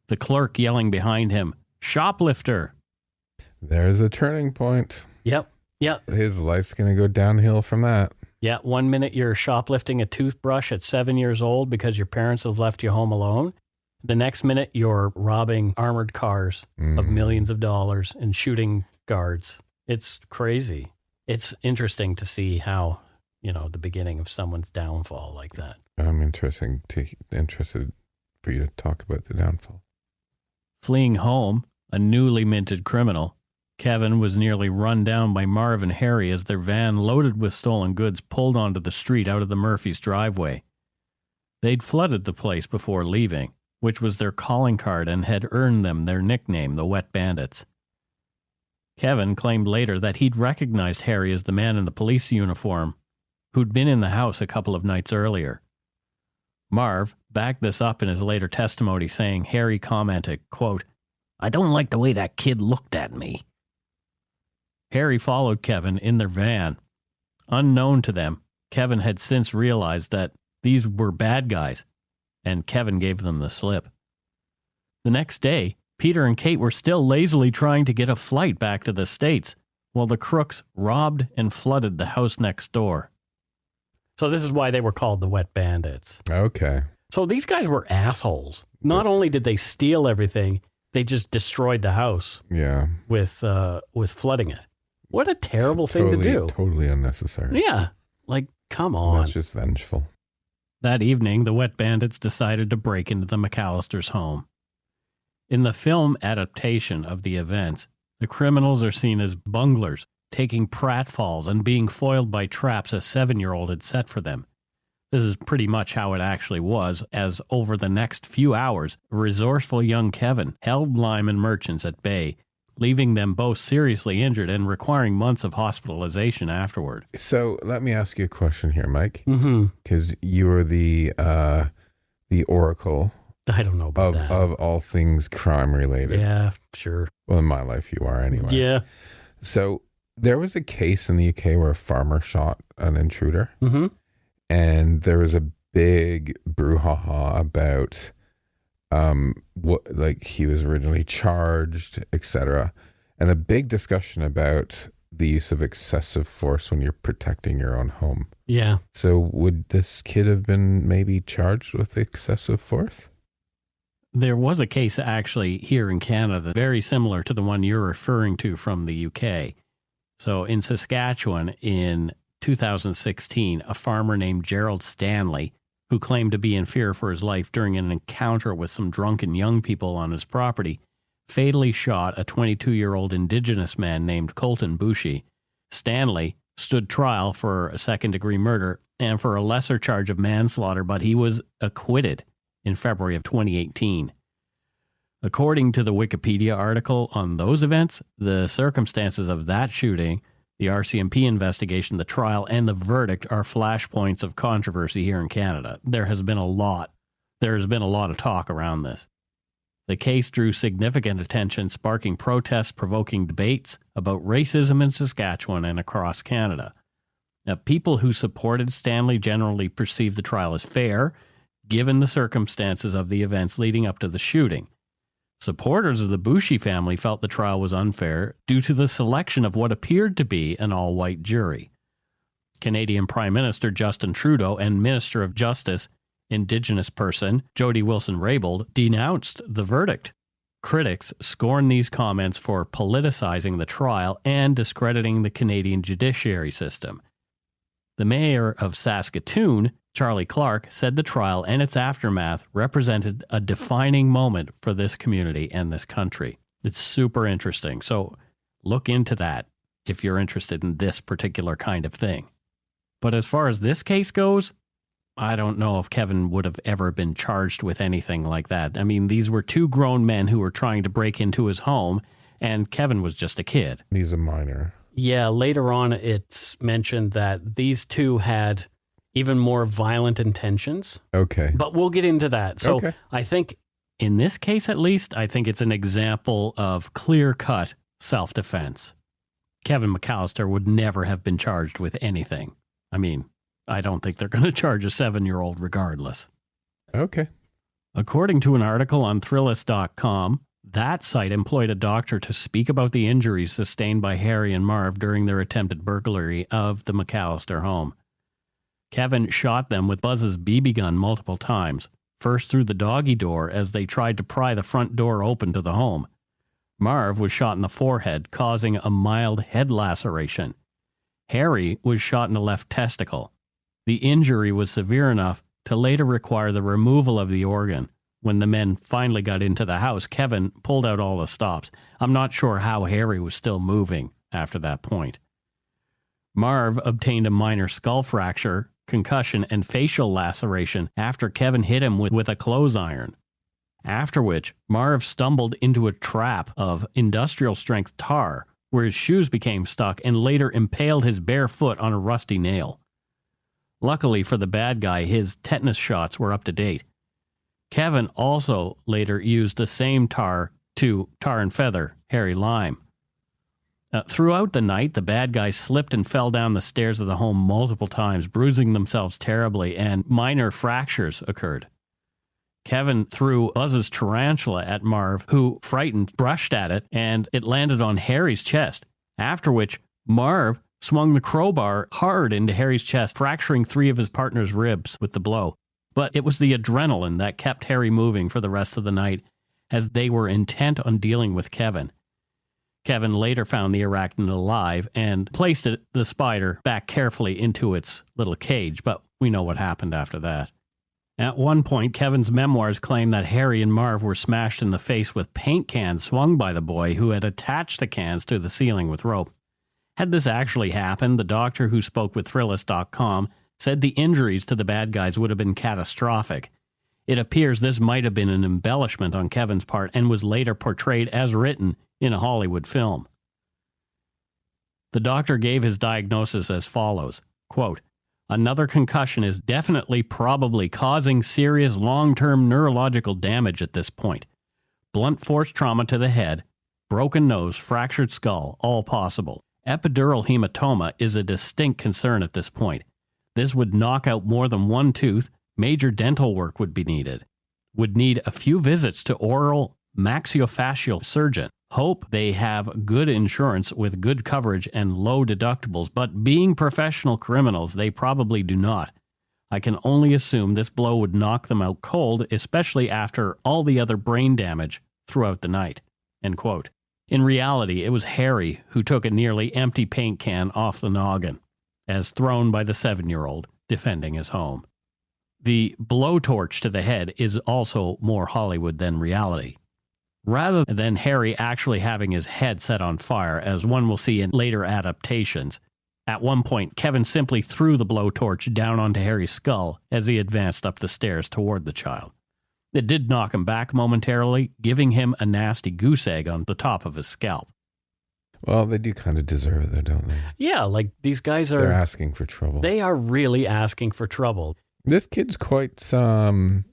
the clerk yelling behind him, "Shoplifter!" There's a turning point. Yep. His life's going to go downhill from that. Yeah, 1 minute you're shoplifting a toothbrush at 7 years old because your parents have left you home alone. The next minute you're robbing armored cars of millions of dollars and shooting guards. It's crazy. It's interesting to see how, the beginning of someone's downfall like that. I'm interested for you to talk about the downfall. Fleeing home, a newly minted criminal, Kevin was nearly run down by Marv and Harry as their van loaded with stolen goods pulled onto the street out of the Murphys' driveway. They'd flooded the place before leaving, which was their calling card and had earned them their nickname, the Wet Bandits. Kevin claimed later that he'd recognized Harry as the man in the police uniform who'd been in the house a couple of nights earlier. Marv backed this up in his later testimony, saying Harry commented, quote, "I don't like the way that kid looked at me." Harry followed Kevin in their van. Unknown to them, Kevin had since realized that these were bad guys, and Kevin gave them the slip. The next day, Peter and Kate were still lazily trying to get a flight back to the States, while the crooks robbed and flooded the house next door. So this is why they were called the Wet Bandits. Okay. So these guys were assholes. Not only did they steal everything, they just destroyed the house. Yeah. With flooding it. What a terrible thing to do. Totally unnecessary. Yeah. Come on. That's just vengeful. That evening, the Wet Bandits decided to break into the McCallisters' home. In the film adaptation of the events, the criminals are seen as bunglers, taking pratfalls and being foiled by traps a 7-year-old had set for them. This is pretty much how it actually was, as over the next few hours, resourceful young Kevin held Lyman merchants at bay, leaving them both seriously injured and requiring months of hospitalization afterward. So let me ask you a question here, Mike. Mm-hmm. Because you were the oracle. I don't know about that. Of all things crime related. Yeah, sure. Well, in my life, you are anyway. Yeah. So there was a case in the UK where a farmer shot an intruder. Mm-hmm. And there was a big brouhaha about he was originally charged, etc. And a big discussion about the use of excessive force when you're protecting your own home. Yeah. So would this kid have been maybe charged with excessive force? There was a case actually here in Canada very similar to the one you're referring to from the UK. So in Saskatchewan in 2016, a farmer named Gerald Stanley, who claimed to be in fear for his life during an encounter with some drunken young people on his property, fatally shot a 22-year-old Indigenous man named Colton Bushy. Stanley stood trial for a second-degree murder and for a lesser charge of manslaughter, but he was acquitted in February of 2018. According to the Wikipedia article on those events, the circumstances of that shooting, the RCMP investigation, the trial, and the verdict are flashpoints of controversy here in Canada. There has been a lot of talk around this. The case drew significant attention, sparking protests, provoking debates about racism in Saskatchewan and across Canada. Now, people who supported Stanley generally perceived the trial as fair, given the circumstances of the events leading up to the shooting. Supporters of the Bushy family felt the trial was unfair due to the selection of what appeared to be an all-white jury. Canadian Prime Minister Justin Trudeau and Minister of Justice, Indigenous person Jody Wilson-Raybould, denounced the verdict. Critics scorned these comments for politicizing the trial and discrediting the Canadian judiciary system. The mayor of Saskatoon, Charlie Clark, said the trial and its aftermath represented a defining moment for this community and this country. It's super interesting. So look into that if you're interested in this particular kind of thing. But as far as this case goes, I don't know if Kevin would have ever been charged with anything like that. I mean, these were two grown men who were trying to break into his home, and Kevin was just a kid. He's a minor. Yeah, later on it's mentioned that these two had even more violent intentions. Okay. But we'll get into that. So okay. I think in this case, at least, I think it's an example of clear-cut self-defense. Kevin McCallister would never have been charged with anything. I mean, I don't think they're going to charge a 7-year-old regardless. Okay. According to an article on Thrillist.com, That site employed a doctor to speak about the injuries sustained by Harry and Marv during their attempted burglary of the McCallister home. Kevin shot them with Buzz's BB gun multiple times, first through the doggy door as they tried to pry the front door open to the home. Marv was shot in the forehead, causing a mild head laceration. Harry was shot in the left testicle. The injury was severe enough to later require the removal of the organ. When the men finally got into the house, Kevin pulled out all the stops. I'm not sure how Harry was still moving after that point. Marv obtained a minor skull fracture, concussion, and facial laceration after Kevin hit him with a clothes iron. After which, Marv stumbled into a trap of industrial-strength tar, where his shoes became stuck and later impaled his bare foot on a rusty nail. Luckily for the bad guy, his tetanus shots were up to date. Kevin also later used the same tar to tar and feather Harry Lime. Throughout the night, the bad guys slipped and fell down the stairs of the home multiple times, bruising themselves terribly, and minor fractures occurred. Kevin threw Buzz's tarantula at Marv, who, frightened, brushed at it, and it landed on Harry's chest, after which Marv swung the crowbar hard into Harry's chest, fracturing 3 of his partner's ribs with the blow. But it was the adrenaline that kept Harry moving for the rest of the night, as they were intent on dealing with Kevin. Kevin later found the arachnid alive and placed the spider back carefully into its little cage, but we know what happened after that. At one point, Kevin's memoirs claim that Harry and Marv were smashed in the face with paint cans swung by the boy who had attached the cans to the ceiling with rope. Had this actually happened, the doctor who spoke with Thrillist.com said the injuries to the bad guys would have been catastrophic. It appears this might have been an embellishment on Kevin's part and was later portrayed as written in a Hollywood film. The doctor gave his diagnosis as follows, quote, "Another concussion is definitely probably causing serious long-term neurological damage at this point. Blunt force trauma to the head, broken nose, fractured skull, all possible. Epidural hematoma is a distinct concern at this point. This would knock out more than one tooth. Major dental work would be needed. Would need a few visits to oral maxillofacial surgeon. Hope they have good insurance with good coverage and low deductibles, but being professional criminals, they probably do not. I can only assume this blow would knock them out cold, especially after all the other brain damage throughout the night." End quote. In reality, it was Harry who took a nearly empty paint can off the noggin, as thrown by the 7-year-old defending his home. The blowtorch to the head is also more Hollywood than reality. Rather than Harry actually having his head set on fire, as one will see in later adaptations, at one point Kevin simply threw the blowtorch down onto Harry's skull as he advanced up the stairs toward the child. It did knock him back momentarily, giving him a nasty goose egg on the top of his scalp. Well, they do kind of deserve it, though, don't they? Yeah, like these guys are... They're asking for trouble. They are really asking for trouble. This kid's quite some...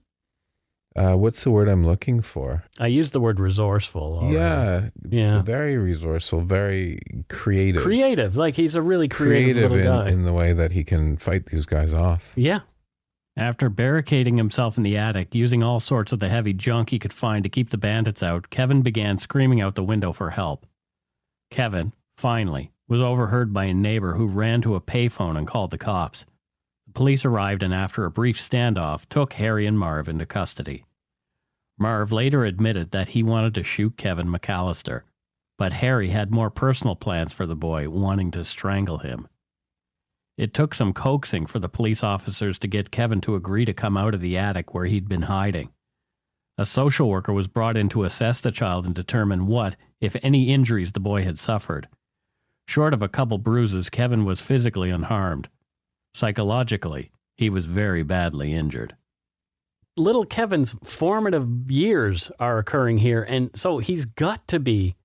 what's the word I'm looking for? I used the word resourceful. Yeah. Very resourceful, very creative. Creative, like he's a really creative little guy. In the way that he can fight these guys off. Yeah. After barricading himself in the attic, using all sorts of the heavy junk he could find to keep the bandits out, Kevin began screaming out the window for help. Kevin, finally, was overheard by a neighbor who ran to a payphone and called the cops. The police arrived and after a brief standoff, took Harry and Marv into custody. Marv later admitted that he wanted to shoot Kevin McCallister, but Harry had more personal plans for the boy, wanting to strangle him. It took some coaxing for the police officers to get Kevin to agree to come out of the attic where he'd been hiding. A social worker was brought in to assess the child and determine what, if any, injuries the boy had suffered. Short of a couple bruises, Kevin was physically unharmed. Psychologically, he was very badly injured. Little Kevin's formative years are occurring here, and so he's got to be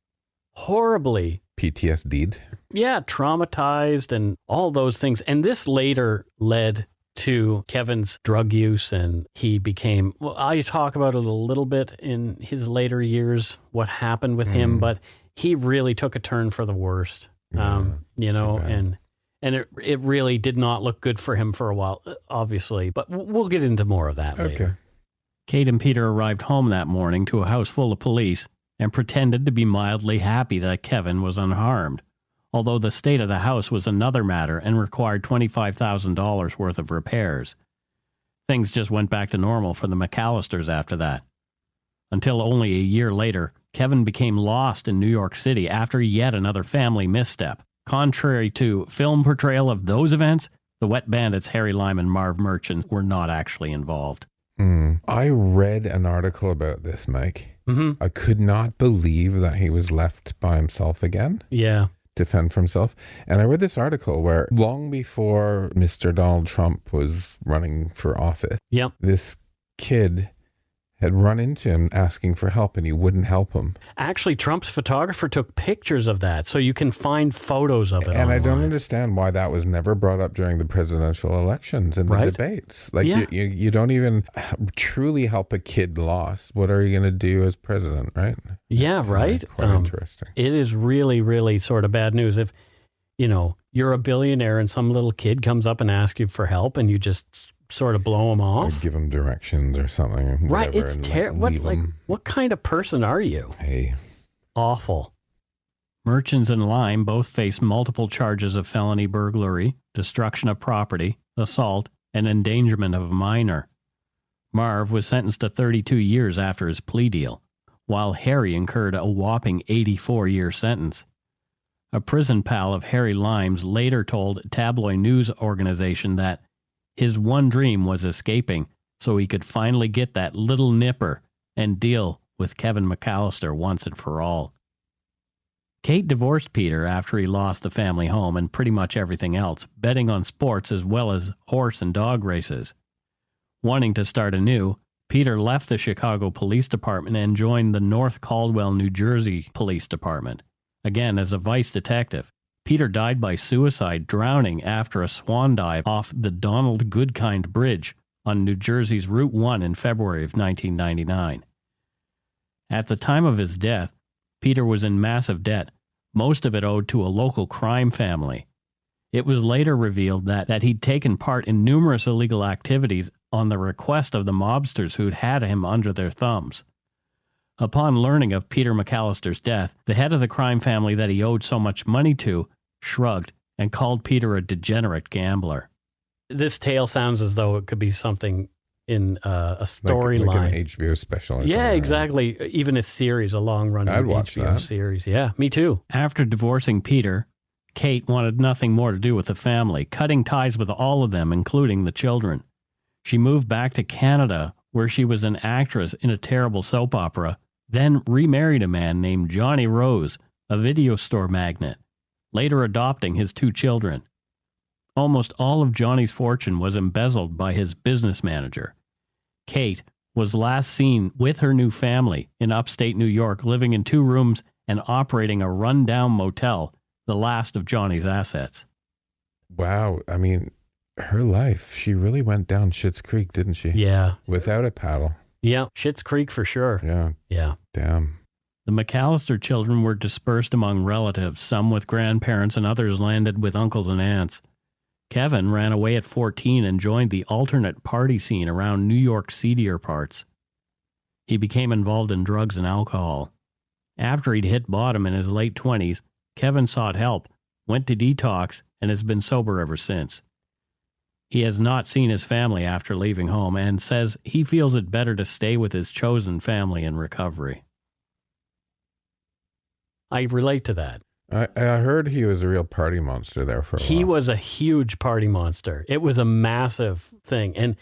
horribly... PTSD'd? Yeah, traumatized and all those things. And this later led to Kevin's drug use, and he became... Well, I talk about it a little bit in his later years, what happened with him, but he really took a turn for the worst, and it really did not look good for him for a while, obviously, but we'll get into more of that later. Kate and Peter arrived home that morning to a house full of police, and pretended to be mildly happy that Kevin was unharmed, although the state of the house was another matter and required $25,000 worth of repairs. Things just went back to normal for the McCallisters after that. Until only a year later, Kevin became lost in New York City after yet another family misstep. Contrary to film portrayal of those events, the Wet Bandits, Harry Lime and Marv Merchant, were not actually involved. I read an article about this, Mike. Mm-hmm. I could not believe that he was left by himself again. Yeah. To fend for himself. And I read this article where long before Mr. Donald Trump was running for office, this kid had run into him asking for help and he wouldn't help him. Actually, Trump's photographer took pictures of that, so you can find photos of it And online. I don't understand why that was never brought up during the presidential elections and the debates. Like, you don't even truly help a kid lost. What are you going to do as president, right? Yeah, right? Quite interesting. It is really, really sort of bad news if, you're a billionaire and some little kid comes up and asks you for help and you just sort of blow him off. Or give him directions or something. Right, it's terrible. What kind of person are you? Hey. Awful. Merchants and Lime both face multiple charges of felony burglary, destruction of property, assault, and endangerment of a minor. Marv was sentenced to 32 years after his plea deal, while Harry incurred a whopping 84-year sentence. A prison pal of Harry Lime's later told tabloid news organization that his one dream was escaping so he could finally get that little nipper and deal with Kevin McCallister once and for all. Kate divorced Peter after he lost the family home and pretty much everything else, betting on sports as well as horse and dog races. Wanting to start anew, Peter left the Chicago Police Department and joined the North Caldwell, New Jersey Police Department, again as a vice detective. Peter died by suicide, drowning after a swan dive off the Donald Goodkind Bridge on New Jersey's Route 1 in February of 1999. At the time of his death, Peter was in massive debt, most of it owed to a local crime family. It was later revealed that he'd taken part in numerous illegal activities on the request of the mobsters who'd had him under their thumbs. Upon learning of Peter McCallister's death, the head of the crime family that he owed so much money to shrugged and called Peter a degenerate gambler. This tale sounds as though it could be something in a storyline. Like an HBO special or something. Yeah, exactly. Even a series, a long-running HBO series. Yeah, me too. After divorcing Peter, Kate wanted nothing more to do with the family, cutting ties with all of them, including the children. She moved back to Canada, where she was an actress in a terrible soap opera, then remarried a man named Johnny Rose, a video store magnate, later adopting his 2 children. Almost all of Johnny's fortune was embezzled by his business manager. Kate was last seen with her new family in upstate New York, living in 2 rooms and operating a rundown motel, the last of Johnny's assets. Wow. I mean, her life, she really went down Schitt's Creek, didn't she? Yeah. Without a paddle. Yeah, Schitt's Creek for sure. Yeah. Yeah. Damn. The McCallister children were dispersed among relatives, some with grandparents and others landed with uncles and aunts. Kevin ran away at 14 and joined the alternate party scene around New York seedier parts. He became involved in drugs and alcohol. After he'd hit bottom in his late 20s, Kevin sought help, went to detox, and has been sober ever since. He has not seen his family after leaving home and says he feels it better to stay with his chosen family in recovery. I relate to that. I heard he was a real party monster there for a while. He was a huge party monster. It was a massive thing. And,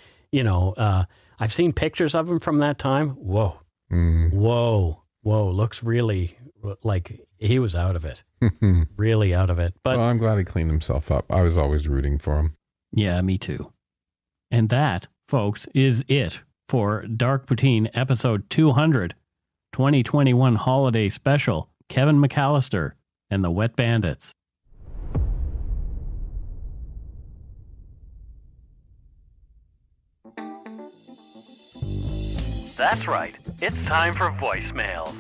I've seen pictures of him from that time. Whoa. Whoa. Looks really like he was out of it. Really out of it. But well, I'm glad he cleaned himself up. I was always rooting for him. Yeah, me too. And that, folks, is it for Dark Poutine episode 200, 2021 holiday special, Kevin McCallister and the Wet Bandits. That's right. It's time for voicemails.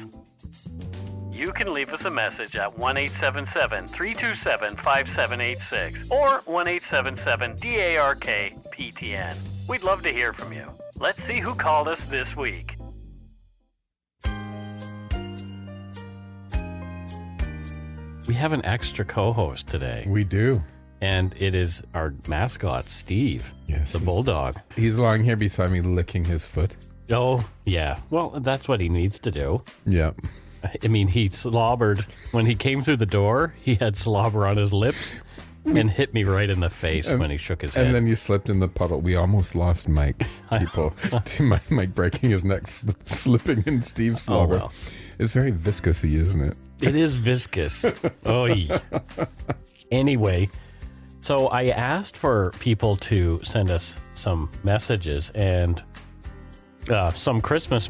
You can leave us a message at 1-877-327-5786 or 1-877-DARK-PTN. We'd love to hear from you. Let's see who called us this week. We have an extra co-host today. We do. And it is our mascot, Steve. Yes. The bulldog. He's lying here beside me licking his foot. Oh, yeah. Well, that's what he needs to do. Yeah. I mean, he slobbered. When he came through the door, he had slobber on his lips and hit me right in the face when he shook his head. And then you slipped in the puddle. We almost lost Mike, people. Mike breaking his neck, slipping in Steve's slobber. Oh, well. It's very viscous-y, isn't it? It is viscous. Oh, yeah. Anyway, so I asked for people to send us some messages and some Christmas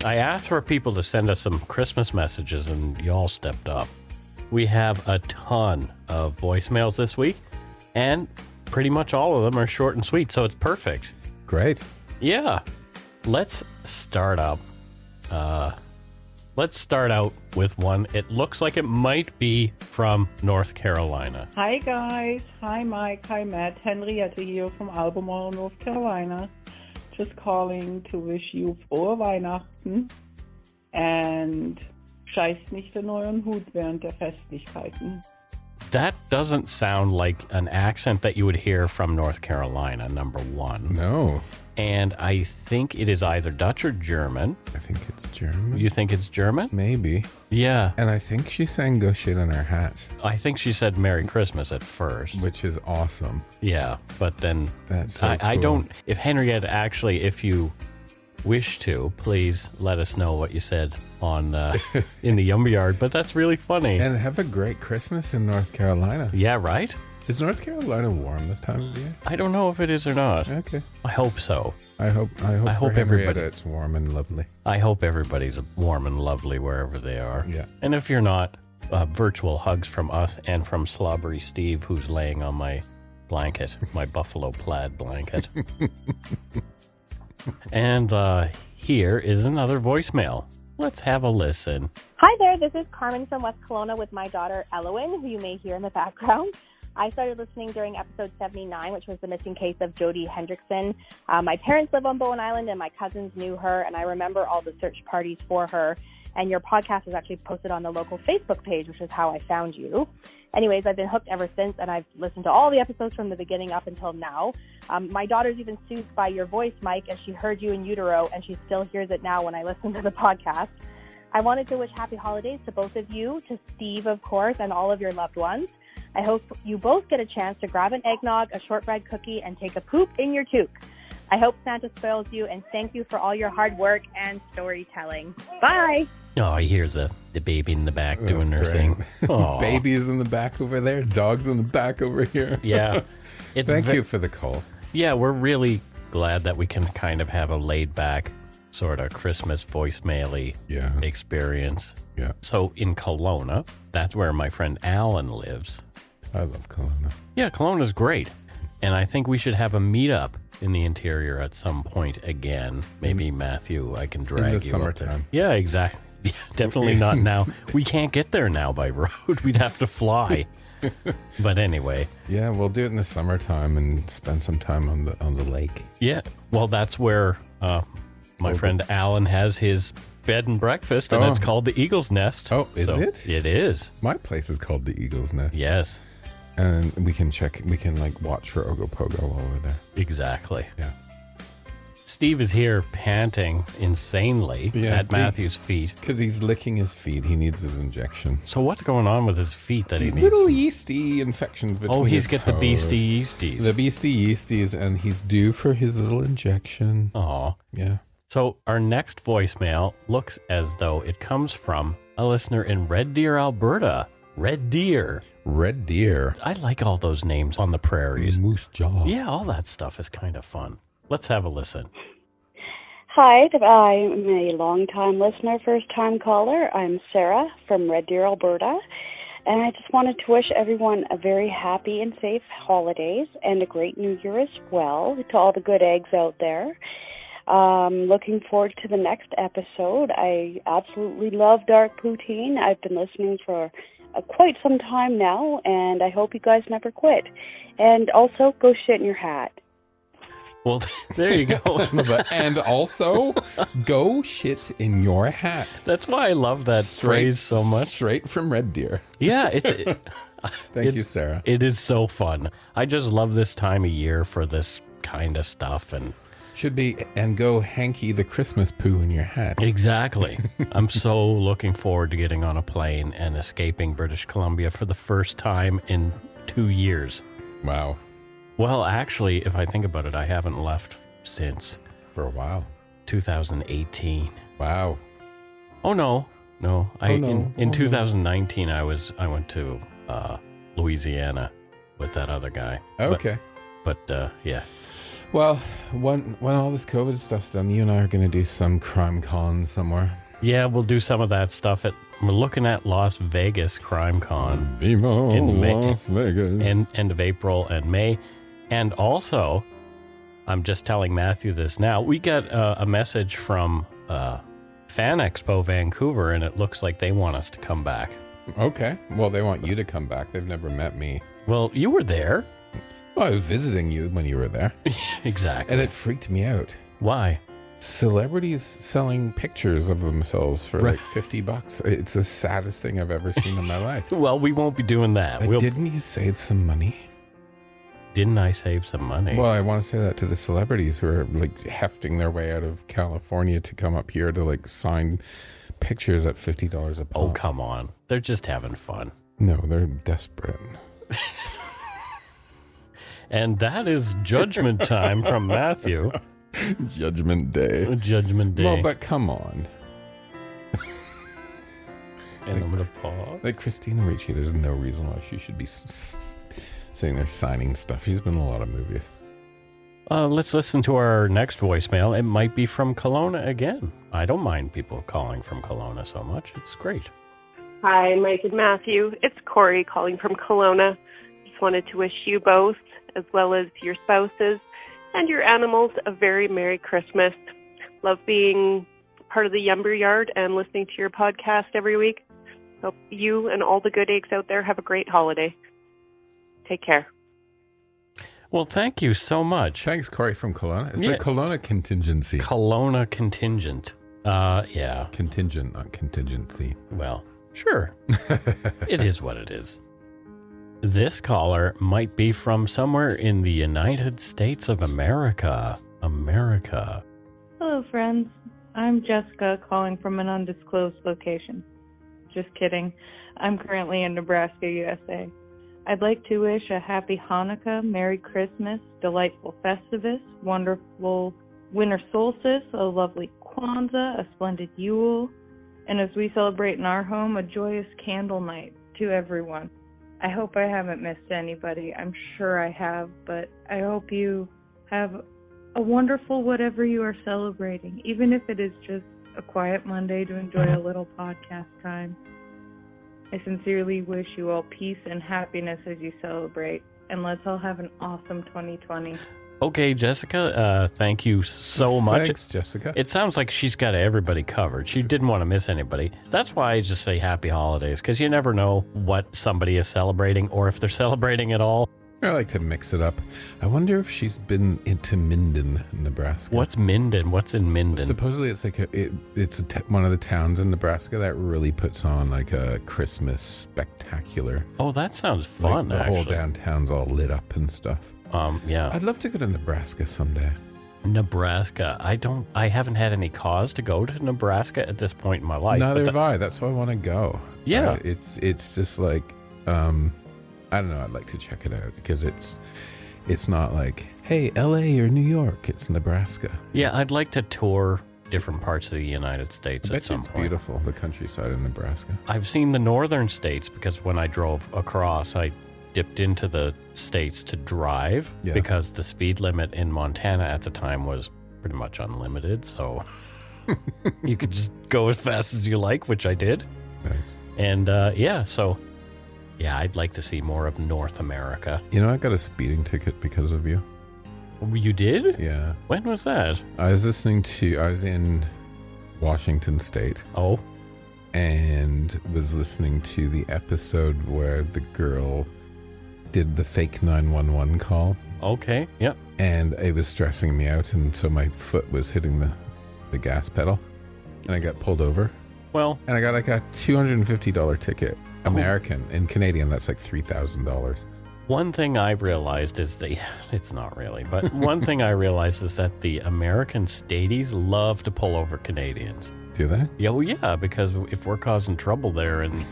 I asked for people to send us some Christmas messages, and y'all stepped up. We have a ton of voicemails this week, and pretty much all of them are short and sweet, so it's perfect. Great. Yeah. Let's start out with one. It looks like it might be from North Carolina. Hi, guys. Hi, Mike. Hi, Matt. Henriette here from Albemarle, North Carolina. Just calling to wish you frohe Weihnachten and scheißt nicht in euren Hut während der Festlichkeiten. That doesn't sound like an accent that you would hear from North Carolina, number one. No. And I think it is either Dutch or German. I think it's German. You think it's German? Maybe. Yeah. And I think she's saying go shit in her hat. I think she said Merry Christmas at first. Which is awesome. Yeah, but then That's so I cool. don't... If Henriette, actually, if you wish to, please let us know what you said on in the Yard. But that's really funny. And have a great Christmas in North Carolina. Yeah, right? Is North Carolina warm this time of year? I don't know if it is or not. Okay. I hope so. I hope for everybody. it's warm and lovely. I hope everybody's warm and lovely wherever they are. Yeah. And if you're not, virtual hugs from us and from Slobbery Steve, who's laying on my blanket, my buffalo plaid blanket. And here is another voicemail. Let's have a listen. Hi there, this is Carmen from West Kelowna with my daughter Elowen, who you may hear in the background. I started listening during episode 79, which was the missing case of Jodi Hendrickson. My parents live on Bowen Island, and my cousins knew her, and I remember all the search parties for her. And your podcast was actually posted on the local Facebook page, which is how I found you. Anyways, I've been hooked ever since, and I've listened to all the episodes from the beginning up until now. My daughter's even soothed by your voice, Mike, as she heard you in utero, and she still hears it now when I listen to the podcast. I wanted to wish happy holidays to both of you, to Steve, of course, and all of your loved ones. I hope you both get a chance to grab an eggnog, a shortbread cookie, and take a poop in your toque. I hope Santa spoils you, and thank you for all your hard work and storytelling. Bye! Oh, I hear the baby in the back doing their thing. Babies in the back over there, dogs in the back over here. Yeah. Thank you for the call. Yeah, we're really glad that we can kind of have a laid-back sort of Christmas voicemail-y experience. Yeah. So in Kelowna, that's where my friend Alan lives. I love Kelowna. Yeah, Kelowna's great. And I think we should have a meetup in the interior at some point again. Maybe, Matthew, I can drag you summertime. up there. Yeah, exactly. Yeah, definitely not now. We can't get there now by road. We'd have to fly. But anyway. Yeah, we'll do it in the summertime and spend some time on the lake. Yeah. Well, that's where my friend Alan has his bed and breakfast, and it's called the Eagle's Nest. Oh, is it? It is. My place is called the Eagle's Nest. Yes. And we can watch for Ogopogo while we're there. Exactly. Yeah. Steve is here panting insanely at Matthew's feet. Because he's licking his feet. He needs his injection. So what's going on with his feet that he needs? Little yeasty infections between he's his got toes. the beastie yeasties. The beastie yeasties, and he's due for his little injection. Aw. Yeah. So our next voicemail looks as though it comes from a listener in Red Deer, Alberta. Red Deer. Red Deer. I like all those names on the prairies. Moose Jaw. Yeah, all that stuff is kind of fun. Let's have a listen. Hi, I'm a long-time listener, first-time caller. I'm Sarah from Red Deer, Alberta, and I just wanted to wish everyone a very happy and safe holidays and a great New Year as well to all the good eggs out there. Looking forward to the next episode. I absolutely love Dark Poutine. I've been listening for quite some time now, and I hope you guys never quit. And also, go shit in your hat. Well, there you go. And also, go shit in your hat. That's why I love that phrase so much. Straight from Red Deer. Yeah, Thank you, Sarah. It is so fun. I just love this time of year for this kind of stuff. And go hanky the Christmas poo in your hat. Exactly. I'm so looking forward to getting on a plane and escaping British Columbia for the first time in 2 years. Wow. Well, actually, if I think about it, I haven't left since. For a while. 2018. Wow. Oh, no. In 2019, I went to Louisiana with that other guy. Okay. But yeah. Well, when all this COVID stuff's done, you and I are going to do some crime con somewhere. Yeah, we'll do some of that stuff. We're looking at Las Vegas Crime Con. Viva in Las Vegas. End of April and May. And also, I'm just telling Matthew this now, we got a message from Fan Expo Vancouver, and it looks like they want us to come back. Okay. Well, they want you to come back. They've never met me. Well, you were there. Well, I was visiting you when you were there. Exactly. And it freaked me out. Why? Celebrities selling pictures of themselves for like $50. It's the saddest thing I've ever seen in my life. Well, we won't be doing that. Didn't you save some money? Didn't I save some money? Well, I want to say that to the celebrities who are like hefting their way out of California to come up here to like sign pictures at $50 a pop. Oh, come on. They're just having fun. No, they're desperate. And that is Judgment Time from Matthew. Judgment Day. Judgment Day. Well, but come on. And I'm going to pause. Like Christina Ricci, there's no reason why she should be sitting there signing stuff. She's been in a lot of movies. Let's listen to our next voicemail. It might be from Kelowna again. I don't mind people calling from Kelowna so much. It's great. Hi, Mike and Matthew. It's Corey calling from Kelowna. Just wanted to wish you both, as well as your spouses and your animals, a very Merry Christmas. Love being part of the Yumber Yard and listening to your podcast every week. Hope you and all the good eggs out there have a great holiday. Take care. Well, thank you so much. Thanks, Corey from Kelowna. It's the Kelowna contingency. Kelowna contingent. Yeah. Contingent, not contingency. Well, sure. It is what it is. This caller might be from somewhere in the United States of America. Hello, friends. I'm Jessica calling from an undisclosed location. Just kidding. I'm currently in Nebraska, USA. I'd like to wish a happy Hanukkah, Merry Christmas, delightful Festivus, wonderful winter solstice, a lovely Kwanzaa, a splendid Yule, and as we celebrate in our home, a joyous candle night to everyone. I hope I haven't missed anybody. I'm sure I have, but I hope you have a wonderful whatever you are celebrating, even if it is just a quiet Monday to enjoy a little podcast time. I sincerely wish you all peace and happiness as you celebrate, and let's all have an awesome 2020. Okay, Jessica, thank you so much. Thanks, Jessica. It sounds like she's got everybody covered. She didn't want to miss anybody. That's why I just say happy holidays, because you never know what somebody is celebrating or if they're celebrating at all. I like to mix it up. I wonder if she's been into Minden, Nebraska. What's Minden? What's in Minden? Supposedly it's like one of the towns in Nebraska that really puts on like a Christmas spectacular. Oh, that sounds fun, like the actually. whole downtown's all lit up and stuff. Yeah. I'd love to go to Nebraska someday. Nebraska. I haven't had any cause to go to Nebraska at this point in my life. Neither have I. That's why I want to go. Yeah. It's just like, I don't know. I'd like to check it out because it's not like, hey, LA or New York. It's Nebraska. Yeah, I'd like to tour different parts of the United States at some point. It's beautiful, the countryside in Nebraska. I've seen the northern states because when I drove across, I dipped into the states to drive because the speed limit in Montana at the time was pretty much unlimited. So you could just go as fast as you like, which I did. Nice. And I'd like to see more of North America. You know, I got a speeding ticket because of you. You did? Yeah. When was that? I was in Washington State. Oh. And was listening to the episode where the girl did the fake 911 call. Okay, yep. and it was stressing me out, and so my foot was hitting the gas pedal, and I got pulled over. Well, and I got like a $250 ticket, American. In Canadian, that's like $3,000. One thing I've realized is it's not really, but one thing I realized is that the American stadies love to pull over Canadians. Do they? Yeah, well, yeah, because if we're causing trouble there and,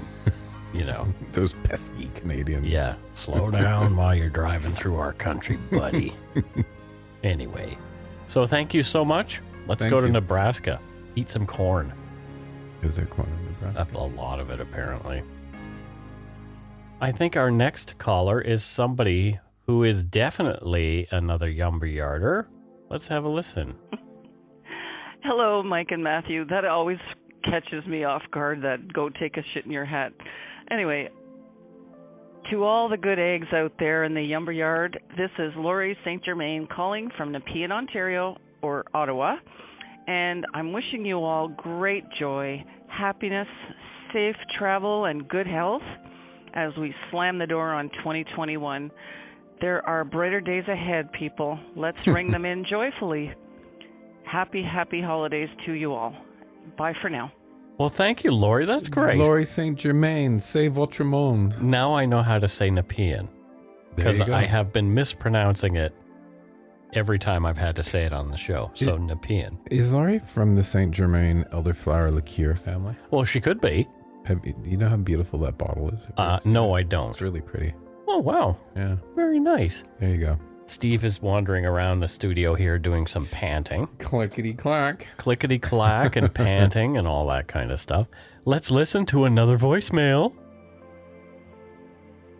Those pesky Canadians. Yeah, slow down while you're driving through our country, buddy. Anyway, so thank you so much. Let's go to Nebraska. Eat some corn. Is there corn in Nebraska? A lot of it, apparently. I think our next caller is somebody who is definitely another lumberyarder. Let's have a listen. Hello, Mike and Matthew. That always catches me off guard, that go take a shit in your hat. Anyway, to all the good eggs out there in the lumber yard, this is Laurie St. Germain calling from Nepean, Ontario, or Ottawa. And I'm wishing you all great joy, happiness, safe travel, and good health as we slam the door on 2021. There are brighter days ahead, people. Let's ring them in joyfully. Happy holidays to you all. Bye for now. Well, thank you, Laurie. That's great. Laurie St. Germain, c'est votre monde. Now I know how to say Nepean, because I have been mispronouncing it every time I've had to say it on the show. So Nepean. Is Laurie from the St. Germain elderflower liqueur family? Well, she could be. You know how beautiful that bottle is? No, I don't. It's really pretty. Oh, wow. Yeah. Very nice. There you go. Steve is wandering around the studio here doing some panting. Clickety-clack. Clickety-clack and panting and all that kind of stuff. Let's listen to another voicemail.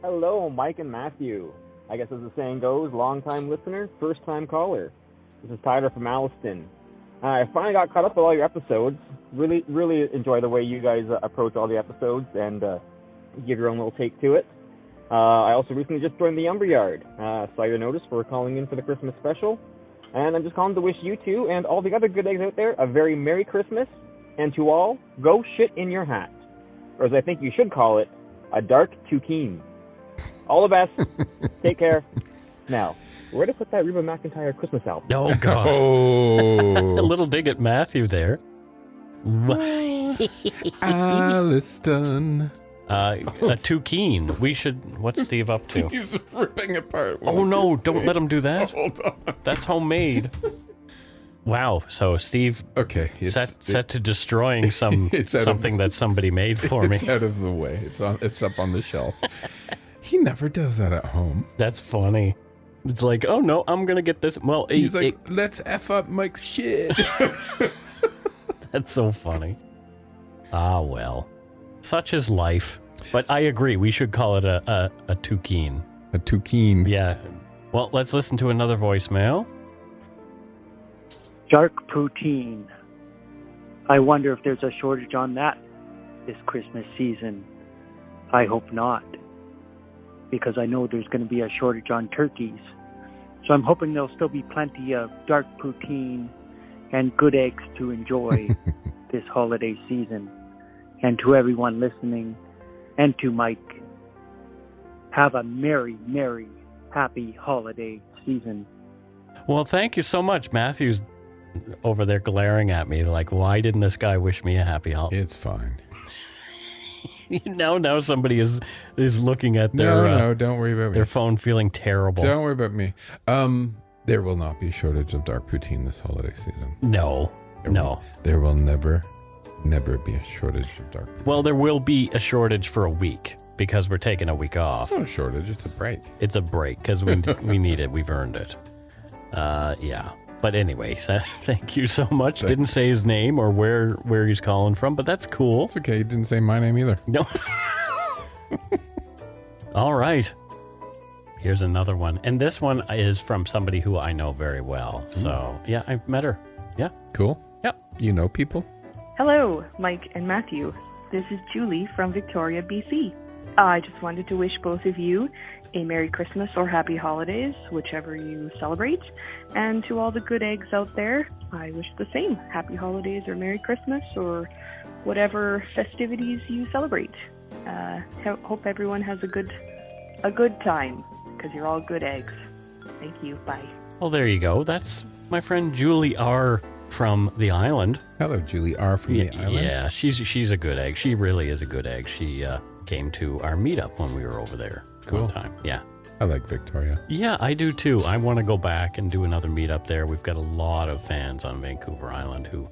Hello, Mike and Matthew. I guess as the saying goes, long-time listener, first-time caller. This is Tyler from Alliston. I finally got caught up with all your episodes. Really, really enjoy the way you guys approach all the episodes and give your own little take to it. I also recently just joined the Lumberyard. Saw your notice for calling in for the Christmas special. And I'm just calling to wish you two and all the other good eggs out there a very Merry Christmas. And to all, go shit in your hat. Or as I think you should call it, a dark toucan. All the best. Take care. Now, where to put that Reba McEntire Christmas album? Oh, God. A little dig at Matthew there. Alliston. A toucan. What's Steve up to? He's ripping apart. Oh, no, don't let him do that. Hold on. That's homemade. Wow. So Steve set to destroying something that somebody made for me. It's out of the way. It's up on the shelf. He never does that at home. That's funny. It's like, oh, no, I'm going to get this. Well, he's like, let's F up Mike's shit. That's so funny. Ah, well. Such is life. But I agree. We should call it a toucan. A toucan. Yeah. Well, let's listen to another voicemail. Dark poutine. I wonder if there's a shortage on that this Christmas season. I hope not, because I know there's going to be a shortage on turkeys. So I'm hoping there'll still be plenty of dark poutine and good eggs to enjoy this holiday season. And to everyone listening, and to Mike, have a merry, merry, happy holiday season. Well, thank you so much. Matthew's over there glaring at me like, why didn't this guy wish me a happy holiday? It's fine. Now somebody is looking at their no, don't worry about their phone, feeling terrible. Don't worry about me. There will not be a shortage of dark poutine this holiday season. No. There will never be a shortage of dark poutine. Well, there will be a shortage for a week because we're taking a week off. It's not a shortage, it's a break. It's a break because we need it. We've earned it. Yeah. But anyway, thank you so much. Thanks. Didn't say his name or where he's calling from, but that's cool. It's okay. He didn't say my name either. No. All right. Here's another one. And this one is from somebody who I know very well. So, yeah, I've met her. Yeah. Cool. Yep. You know people? Hello, Mike and Matthew. This is Julie from Victoria, BC. I just wanted to wish both of you a Merry Christmas or Happy Holidays, whichever you celebrate. And to all the good eggs out there, I wish the same. Happy Holidays or Merry Christmas or whatever festivities you celebrate. Hope everyone has a good time, because you're all good eggs. Thank you. Bye. Well, there you go. That's my friend Julie R. from the island. Hello, Julie R. from the island. Yeah, she's a good egg. She really is a good egg. She came to our meetup when we were over there Cool. one time. Yeah. I like Victoria. Yeah, I do too. I want to go back and do another meetup there. We've got a lot of fans on Vancouver Island who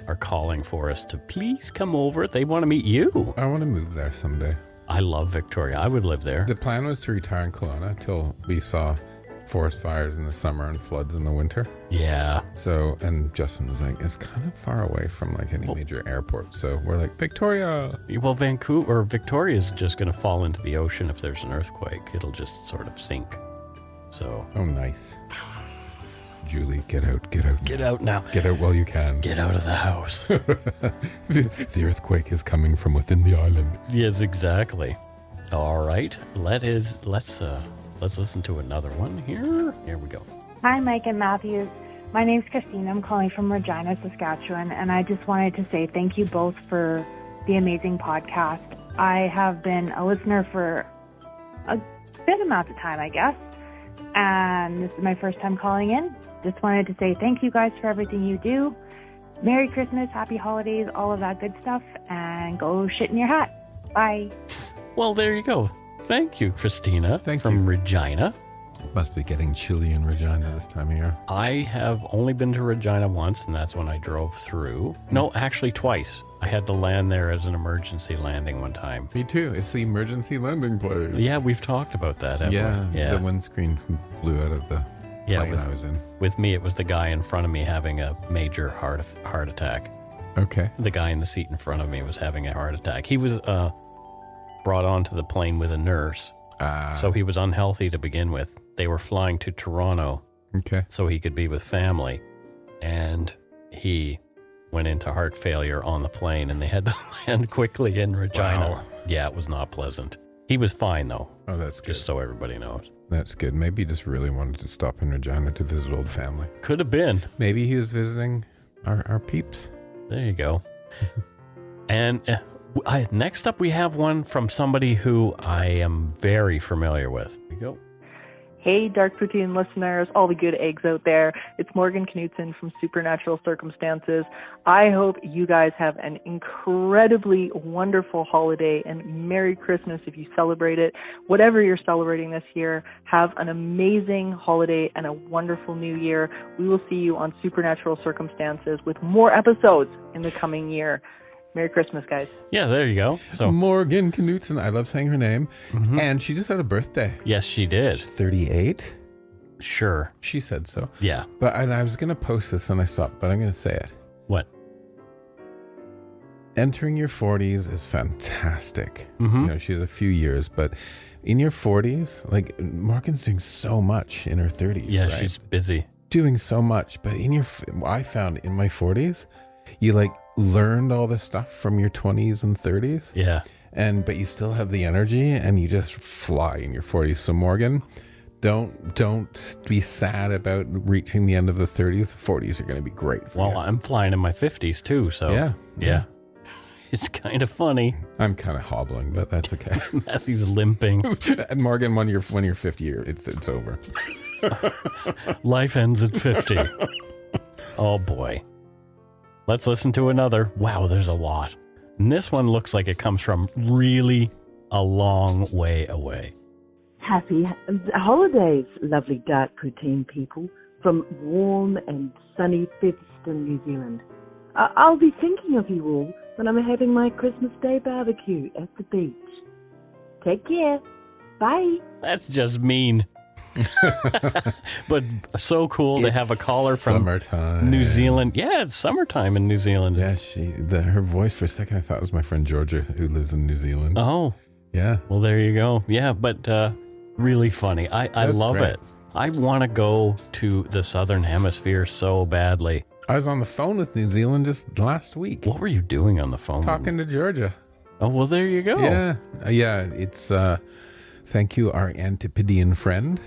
are calling for us to please come over. They want to meet you. I want to move there someday. I love Victoria. I would live there. The plan was to retire in Kelowna till we saw forest fires in the summer and floods in the winter. Yeah. So, and Justin was like, it's kind of far away from like any major airport. So we're like, Victoria. Well, Victoria is just going to fall into the ocean if there's an earthquake. It'll just sort of sink. So. Oh, nice. Julie, get out. Get out now. Get out while you can. Get out of the house. The earthquake is coming from within the island. Yes, exactly. All right. Let's listen to another one here. Here we go. Hi, Mike and Matthew. My name's Christine. I'm calling from Regina, Saskatchewan, and I just wanted to say thank you both for the amazing podcast. I have been a listener for a bit amount of time, I guess, and this is my first time calling in. Just wanted to say thank you guys for everything you do. Merry Christmas, Happy Holidays, all of that good stuff, and go shit in your hat. Bye. Well, there you go. Thank you, Christina. From Regina. Must be getting chilly in Regina this time of year. I have only been to Regina once, and that's when I drove through. No, actually twice. I had to land there as an emergency landing one time. Me too. It's the emergency landing place. Yeah, we've talked about that, haven't we? Yeah, the windscreen blew out of the plane I was in. With me, it was the guy in front of me having a major heart attack. Okay. The guy in the seat in front of me was having a heart attack. He was brought onto the plane with a nurse. So he was unhealthy to begin with. They were flying to Toronto. Okay. So he could be with family. And he went into heart failure on the plane, and they had to land quickly in Regina. Wow. Yeah, it was not pleasant. He was fine, though. Oh, that's good. Just so everybody knows. That's good. Maybe he just really wanted to stop in Regina to visit old family. Could have been. Maybe he was visiting our peeps. There you go. And next up, we have one from somebody who I am very familiar with. Here we go. Hey, Dark Poutine listeners, all the good eggs out there. It's Morgan Knutson from Supernatural Circumstances. I hope you guys have an incredibly wonderful holiday and Merry Christmas if you celebrate it. Whatever you're celebrating this year, have an amazing holiday and a wonderful new year. We will see you on Supernatural Circumstances with more episodes in the coming year. Merry Christmas, guys. Yeah, there you go. So Morgan Knutson. I love saying her name. Mm-hmm. And she just had a birthday. Yes, she did. 38? Sure. She said so. Yeah. But I was going to post this and I stopped, but I'm going to say it. What? Entering your 40s is fantastic. Mm-hmm. You know, she's a few years, but in your 40s, like Morgan's doing so much in her 30s. Yeah, right? she's busy. Doing so much. But I found in my 40s, you like learned all this stuff from your 20s and 30s. Yeah. But you still have the energy and you just fly in your 40s. So Morgan, don't be sad about reaching the end of the 30s. The 40s are going to be great for you. I'm flying in my 50s too, so yeah. It's kind of funny. I'm kind of hobbling, but that's okay. Matthew's limping. And Morgan, when you're 50, it's over. Life ends at 50. Oh boy. Let's listen to another. Wow, there's a lot. And this one looks like it comes from really a long way away. Happy holidays, lovely Dark Poutine people from warm and sunny Featherston, New Zealand. I'll be thinking of you all when I'm having my Christmas Day barbecue at the beach. Take care. Bye. That's just mean. But so cool to have a caller from summertime. New Zealand. Yeah, it's summertime in New Zealand. Yeah, her voice for a second I thought it was my friend Georgia who lives in New Zealand. Oh. Yeah. Well, there you go. Yeah, but really funny. I love great. it. I want to go to the Southern Hemisphere so badly. I was on the phone with New Zealand just last week. What were you doing on the phone? Talking to Georgia. Oh, well, there you go. Yeah. It's thank you, our Antipodean friend.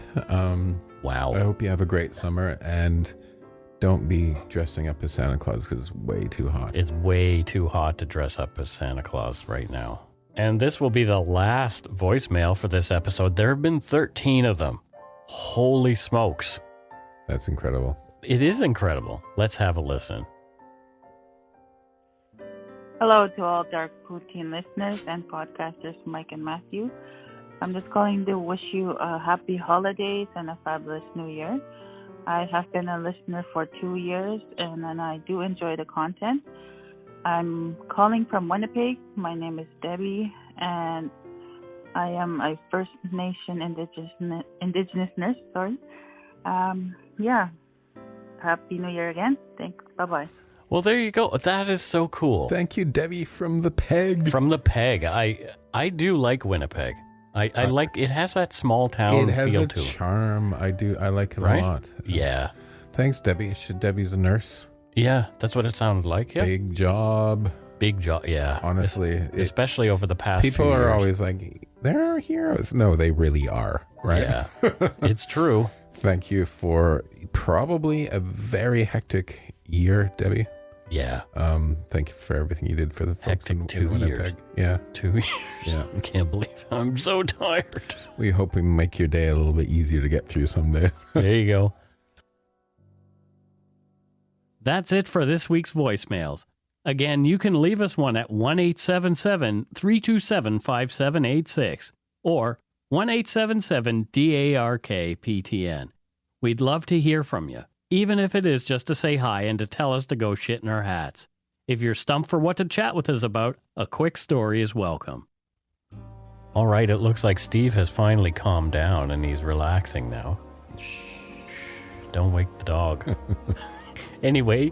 Wow. I hope you have a great summer and don't be dressing up as Santa Claus because it's way too hot. It's way too hot to dress up as Santa Claus right now. And this will be the last voicemail for this episode. There have been 13 of them. Holy smokes. That's incredible. It is incredible. Let's have a listen. Hello to all Dark Poutine listeners and podcasters, Mike and Matthew. I'm just calling to wish you a happy holidays and a fabulous new year. I have been a listener for 2 years, and I do enjoy the content. I'm calling from Winnipeg. My name is Debbie, and I am a First Nation Indigenous nurse. Sorry. Happy New Year again. Thanks. Bye-bye. Well, there you go. That is so cool. Thank you, Debbie from the Peg. From the Peg. I do like Winnipeg. I like it. Has that small town it has feel a to it. charm. I like it Right? a lot. Yeah. Thanks, Debbie. Debbie's a nurse. Yeah, that's what it sounded like. Yeah. Big job. Yeah. Honestly, especially over the past people few are years. always like, they're heroes. No, they really are. Right? Yeah. It's true. Thank you for probably a very hectic year, Debbie. Yeah. Thank you for everything you did for the folks Hectic in 2 Winnipeg. years. Yeah. 2 years. Yeah. I can't believe I'm so tired. We hope we make your day a little bit easier to get through some days. There you go. That's it for this week's voicemails. Again, you can leave us one at 1-877-327-5786 or 1-877-DARK-PTN. We'd love to hear from you, even if it is just to say hi and to tell us to go shit in our hats. If you're stumped for what to chat with us about, a quick story is welcome. All right, it looks like Steve has finally calmed down and he's relaxing now. Shh, don't wake the dog. Anyway,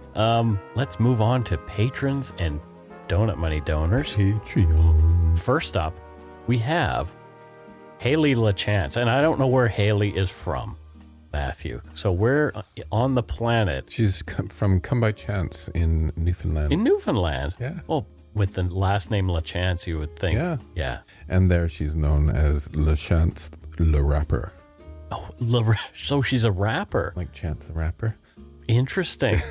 let's move on to patrons and donut money donors. Patreon. First up, we have Haley LaChance, and I don't know where Haley is from, Matthew. So where on the planet? She's from Come By Chance in Newfoundland. In Newfoundland? Yeah. Well, with the last name LaChance, you would think. Yeah. Yeah. And there she's known as LaChance the Rapper. Oh, so she's a rapper. Like Chance the Rapper. Interesting.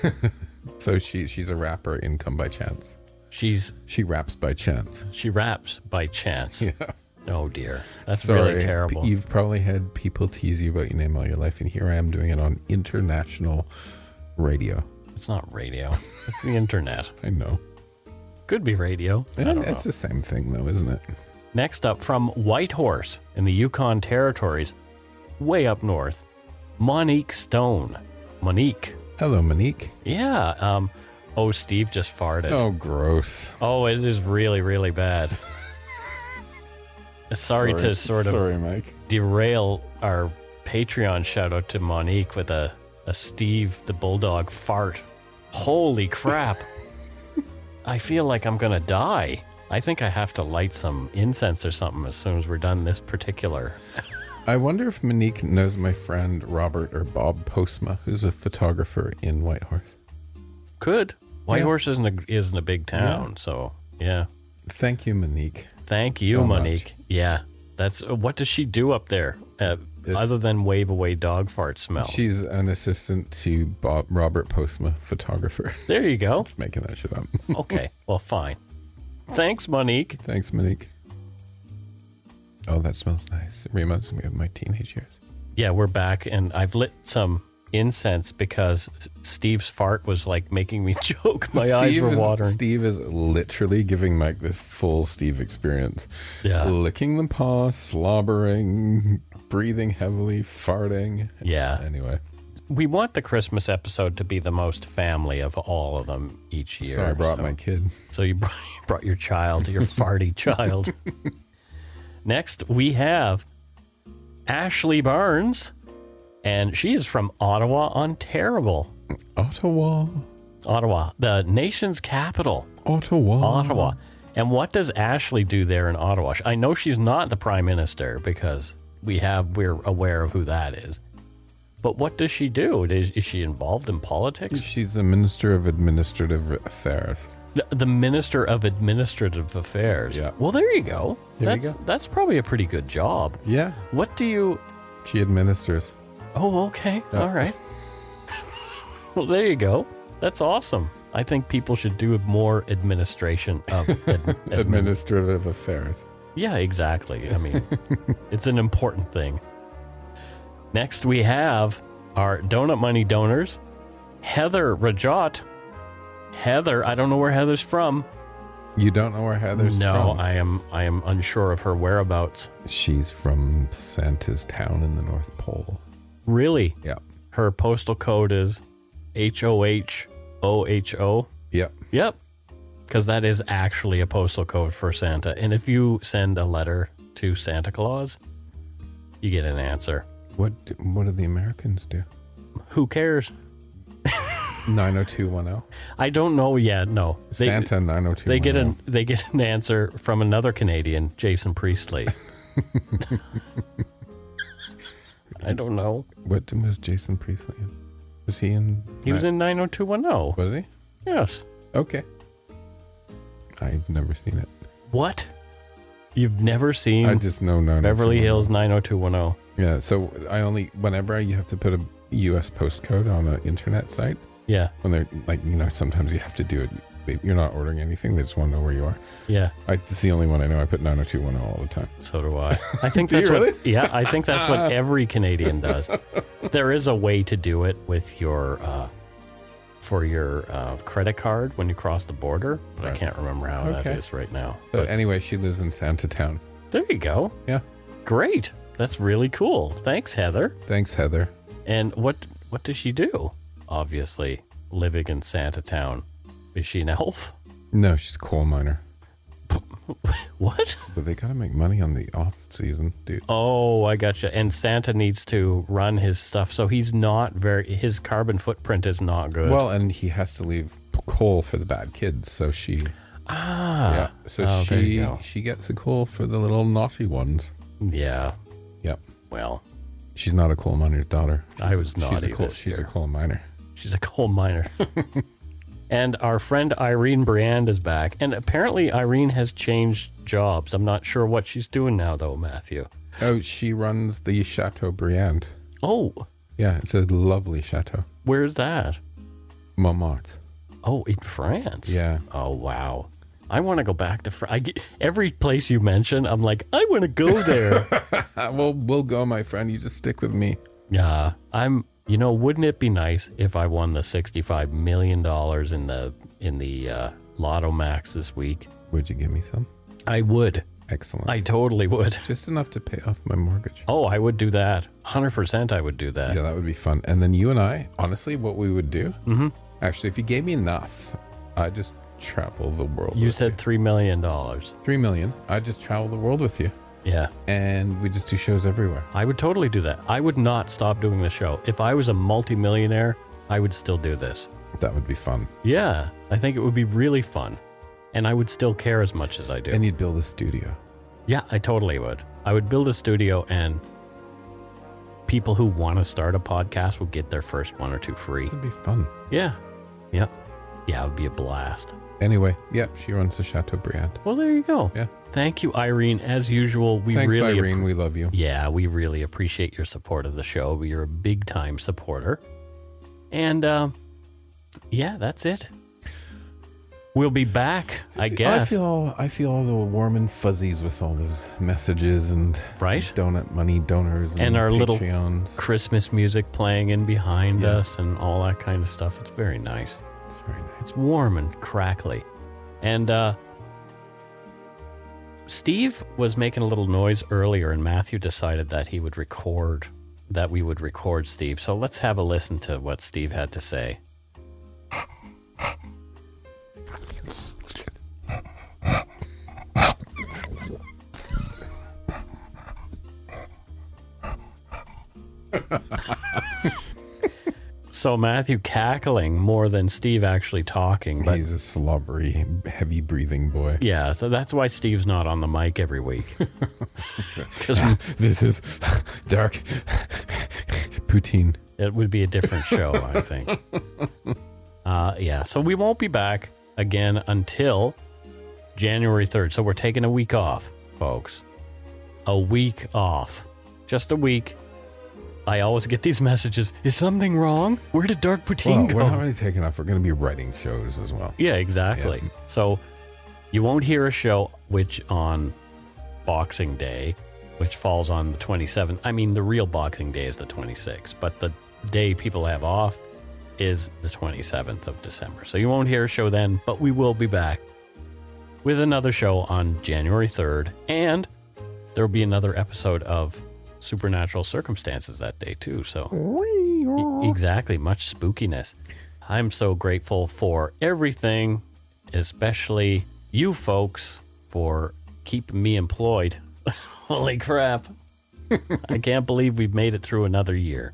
So she's a rapper in Come By Chance. She raps by chance. She raps by chance. Yeah. Oh dear. That's Sorry, really terrible. You've probably had people tease you about your name all your life, and here I am doing it on international radio. It's not radio. It's the internet. I know. Could be radio. I don't know. It's the same thing though, isn't it? Next up, from Whitehorse in the Yukon Territories, way up north, Monique Stone. Monique. Hello, Monique. Yeah. Oh, Steve just farted. Oh, gross. Oh, it is really, really bad. Sorry to sort of Mike. derail our Patreon shout out to Monique with a Steve the Bulldog fart. Holy crap. I feel like I'm going to die. I think I have to light some incense or something as soon as we're done this particular. I wonder if Monique knows my friend Robert or Bob Postma, who's a photographer in Whitehorse. Could. Whitehorse isn't a big town, so yeah. Thank you, Monique. Thank you, so Monique. Much. Yeah. That's what does she do up there other than wave away dog fart smells? She's an assistant to Robert Postma, photographer. There you go. Just making that shit up. Okay. Well, fine. Thanks, Monique. Thanks, Monique. Oh, that smells nice. It reminds me of my teenage years. Yeah, we're back, and I've lit some incense because Steve's fart was like making me choke. My eyes were watering. Steve is literally giving Mike the full Steve experience. Yeah. Licking the paw, slobbering, breathing heavily, farting. Yeah. Anyway. We want the Christmas episode to be the most family of all of them each year. So I brought my kid. So you brought your child, your farty child. Next, we have Ashley Barnes, and she is from Ottawa, Ontario. Ottawa, the nation's capital. Ottawa. And what does Ashley do there in Ottawa? I know she's not the prime minister because we're aware of who that is. But what does she do? Is she involved in politics? She's the Minister of Administrative Affairs. The Minister of Administrative Affairs. Yeah. Well, there you go. There you go. That's probably a pretty good job. Yeah. What do you... She administers. Oh, okay. Yeah. All right. Well, there you go. That's awesome. I think people should do more administration of... Administrative affairs. Yeah, exactly. I mean, it's an important thing. Next, we have our donut money donors. Heather Rajat. Heather, I don't know where Heather's from. You don't know where Heather's from? No, I am unsure of her whereabouts. She's from Santa's town in the North Pole. Really? Yeah. Her postal code is HOHOHO. Yep. Yep. Because that is actually a postal code for Santa. And if you send a letter to Santa Claus, you get an answer. What do the Americans do? Who cares? 90210. I don't know yet. No. Santa 90210. They get an answer from another Canadian, Jason Priestley. I don't know. What was Jason Priestley in? Was he in? He was in 90210. Was he? Yes. Okay. I've never seen it. What? You've never seen? I just know 90210. Beverly Hills 90210. Yeah. So whenever you have to put a U.S. postcode on an internet site. Yeah. When they're like, sometimes you have to do it. You're not ordering anything. They just want to know where you are. Yeah. It's the only one I know. I put 90210 all the time. So do I. I think Do that's you really? I think that's what every Canadian does. There is a way to do it with your for your credit card when you cross the border, but I can't remember how that is right now. So anyway, she lives in Santa Town. There you go. Yeah. Great. That's really cool. Thanks, Heather. Thanks, Heather. And what does she do? Obviously, living in Santa Town. Is she an elf? No, she's a coal miner. What? But they gotta make money on the off season, dude. Oh, I gotcha. And Santa needs to run his stuff, so he's not his carbon footprint is not good. Well, and he has to leave coal for the bad kids, so she... Yeah, so she gets the coal for the little naughty ones. Yeah. Yep. Well... She's not a coal miner's daughter. I was naughty She's a coal miner. She's a coal miner. And our friend Irene Brand is back. And apparently Irene has changed jobs. I'm not sure what she's doing now, though, Matthew. Oh, she runs the Chateau Briand. Oh. Yeah, it's a lovely chateau. Where's that? Montmartre. Oh, in France? Yeah. Oh, wow. I want to go back to France. Every place you mention, I'm like, I want to go there. Well, we'll go, my friend. You just stick with me. Yeah. Wouldn't it be nice if I won the $65 million in the Lotto Max this week? Would you give me some? I would. Excellent. I totally would. Just enough to pay off my mortgage. Oh, I would do that. 100% I would do that. Yeah, that would be fun. And then you and I, honestly, what we would do, actually, if you gave me enough, I'd just travel the world. You said $3 million. $3 million. I'd just travel the world with you. Yeah. And we just do shows everywhere. I would totally do that. I would not stop doing the show. If I was a multimillionaire, I would still do this. That would be fun. Yeah. I think it would be really fun. And I would still care as much as I do. And you'd build a studio. Yeah, I totally would. I would build a studio, and people who want to start a podcast would get their first one or two free. It'd be fun. Yeah. Yep. Yeah, it would be a blast. Anyway, yep, she runs the Chateau Briand. Well, there you go. Yeah. Thank you, Irene. As usual, Thanks, Irene. We love you. Yeah, we really appreciate your support of the show. You're a big-time supporter. And, yeah, that's it. We'll be back, I guess. I feel all the warm and fuzzies with all those messages and donut money donors and our Patreons. Little Christmas music playing in behind us and all that kind of stuff. It's very nice. It's very nice. It's warm and crackly. And Steve was making a little noise earlier, and Matthew decided that we would record Steve. So let's have a listen to what Steve had to say. So Matthew cackling more than Steve actually talking. But he's a slobbery, heavy breathing boy. Yeah, so that's why Steve's not on the mic every week. This is dark poutine. It would be a different show, I think. Yeah, so we won't be back again until January 3rd. So we're taking a week off, folks. A week off. Just a week. I always get these messages. Is something wrong? Where did Dark Poutine go? We're not really taking off. We're going to be writing shows as well. Yeah, exactly. Yeah. So you won't hear a show which on Boxing Day, which falls on the 27th. I mean, the real Boxing Day is the 26th, but the day people have off is the 27th of December. So you won't hear a show then, but we will be back with another show on January 3rd. And there will be another episode of Supernatural Circumstances that day too. So exactly, much spookiness. I'm so grateful for everything, especially you folks for keeping me employed. Holy crap. I can't believe we've made it through another year.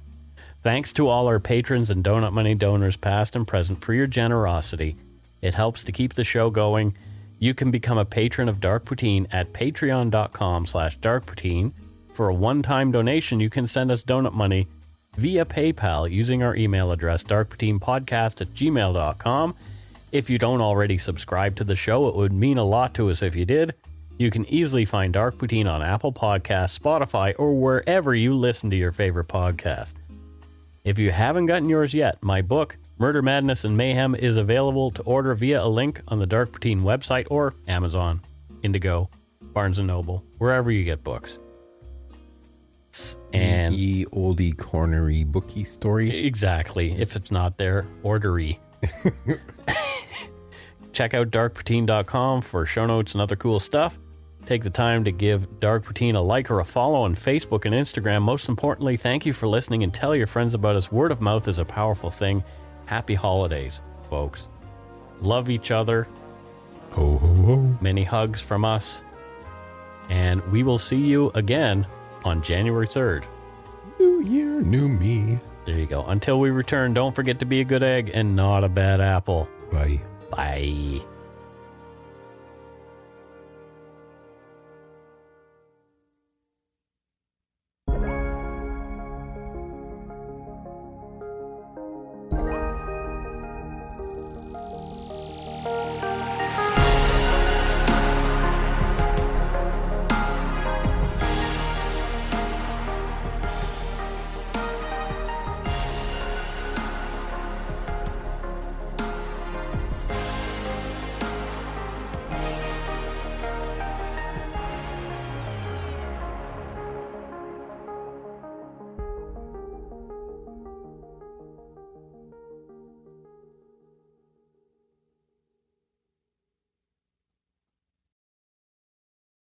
Thanks to all our patrons and Donut Money donors, past and present, for your generosity. It helps to keep the show going. You can become a patron of Dark Poutine at patreon.com/darkpoutine. For a one-time donation, you can send us donut money via PayPal using our email address, darkpoutinepodcast@gmail.com. If you don't already subscribe to the show, it would mean a lot to us if you did. You can easily find Dark Poutine on Apple Podcasts, Spotify, or wherever you listen to your favorite podcast. If you haven't gotten yours yet, my book, Murder, Madness, and Mayhem, is available to order via a link on the Dark Poutine website or Amazon, Indigo, Barnes & Noble, wherever you get books. And the oldie cornery bookie story. Exactly. If it's not there, ordery. Check out darkpoutine.com for show notes and other cool stuff. Take the time to give Dark Poutine a like or a follow on Facebook and Instagram. Most importantly, thank you for listening and tell your friends about us. Word of mouth is a powerful thing. Happy holidays, folks. Love each other. Ho, ho, ho. Many hugs from us. And we will see you again on January 3rd. New year, new me. There you go. Until we return, don't forget to be a good egg and not a bad apple. Bye. Bye.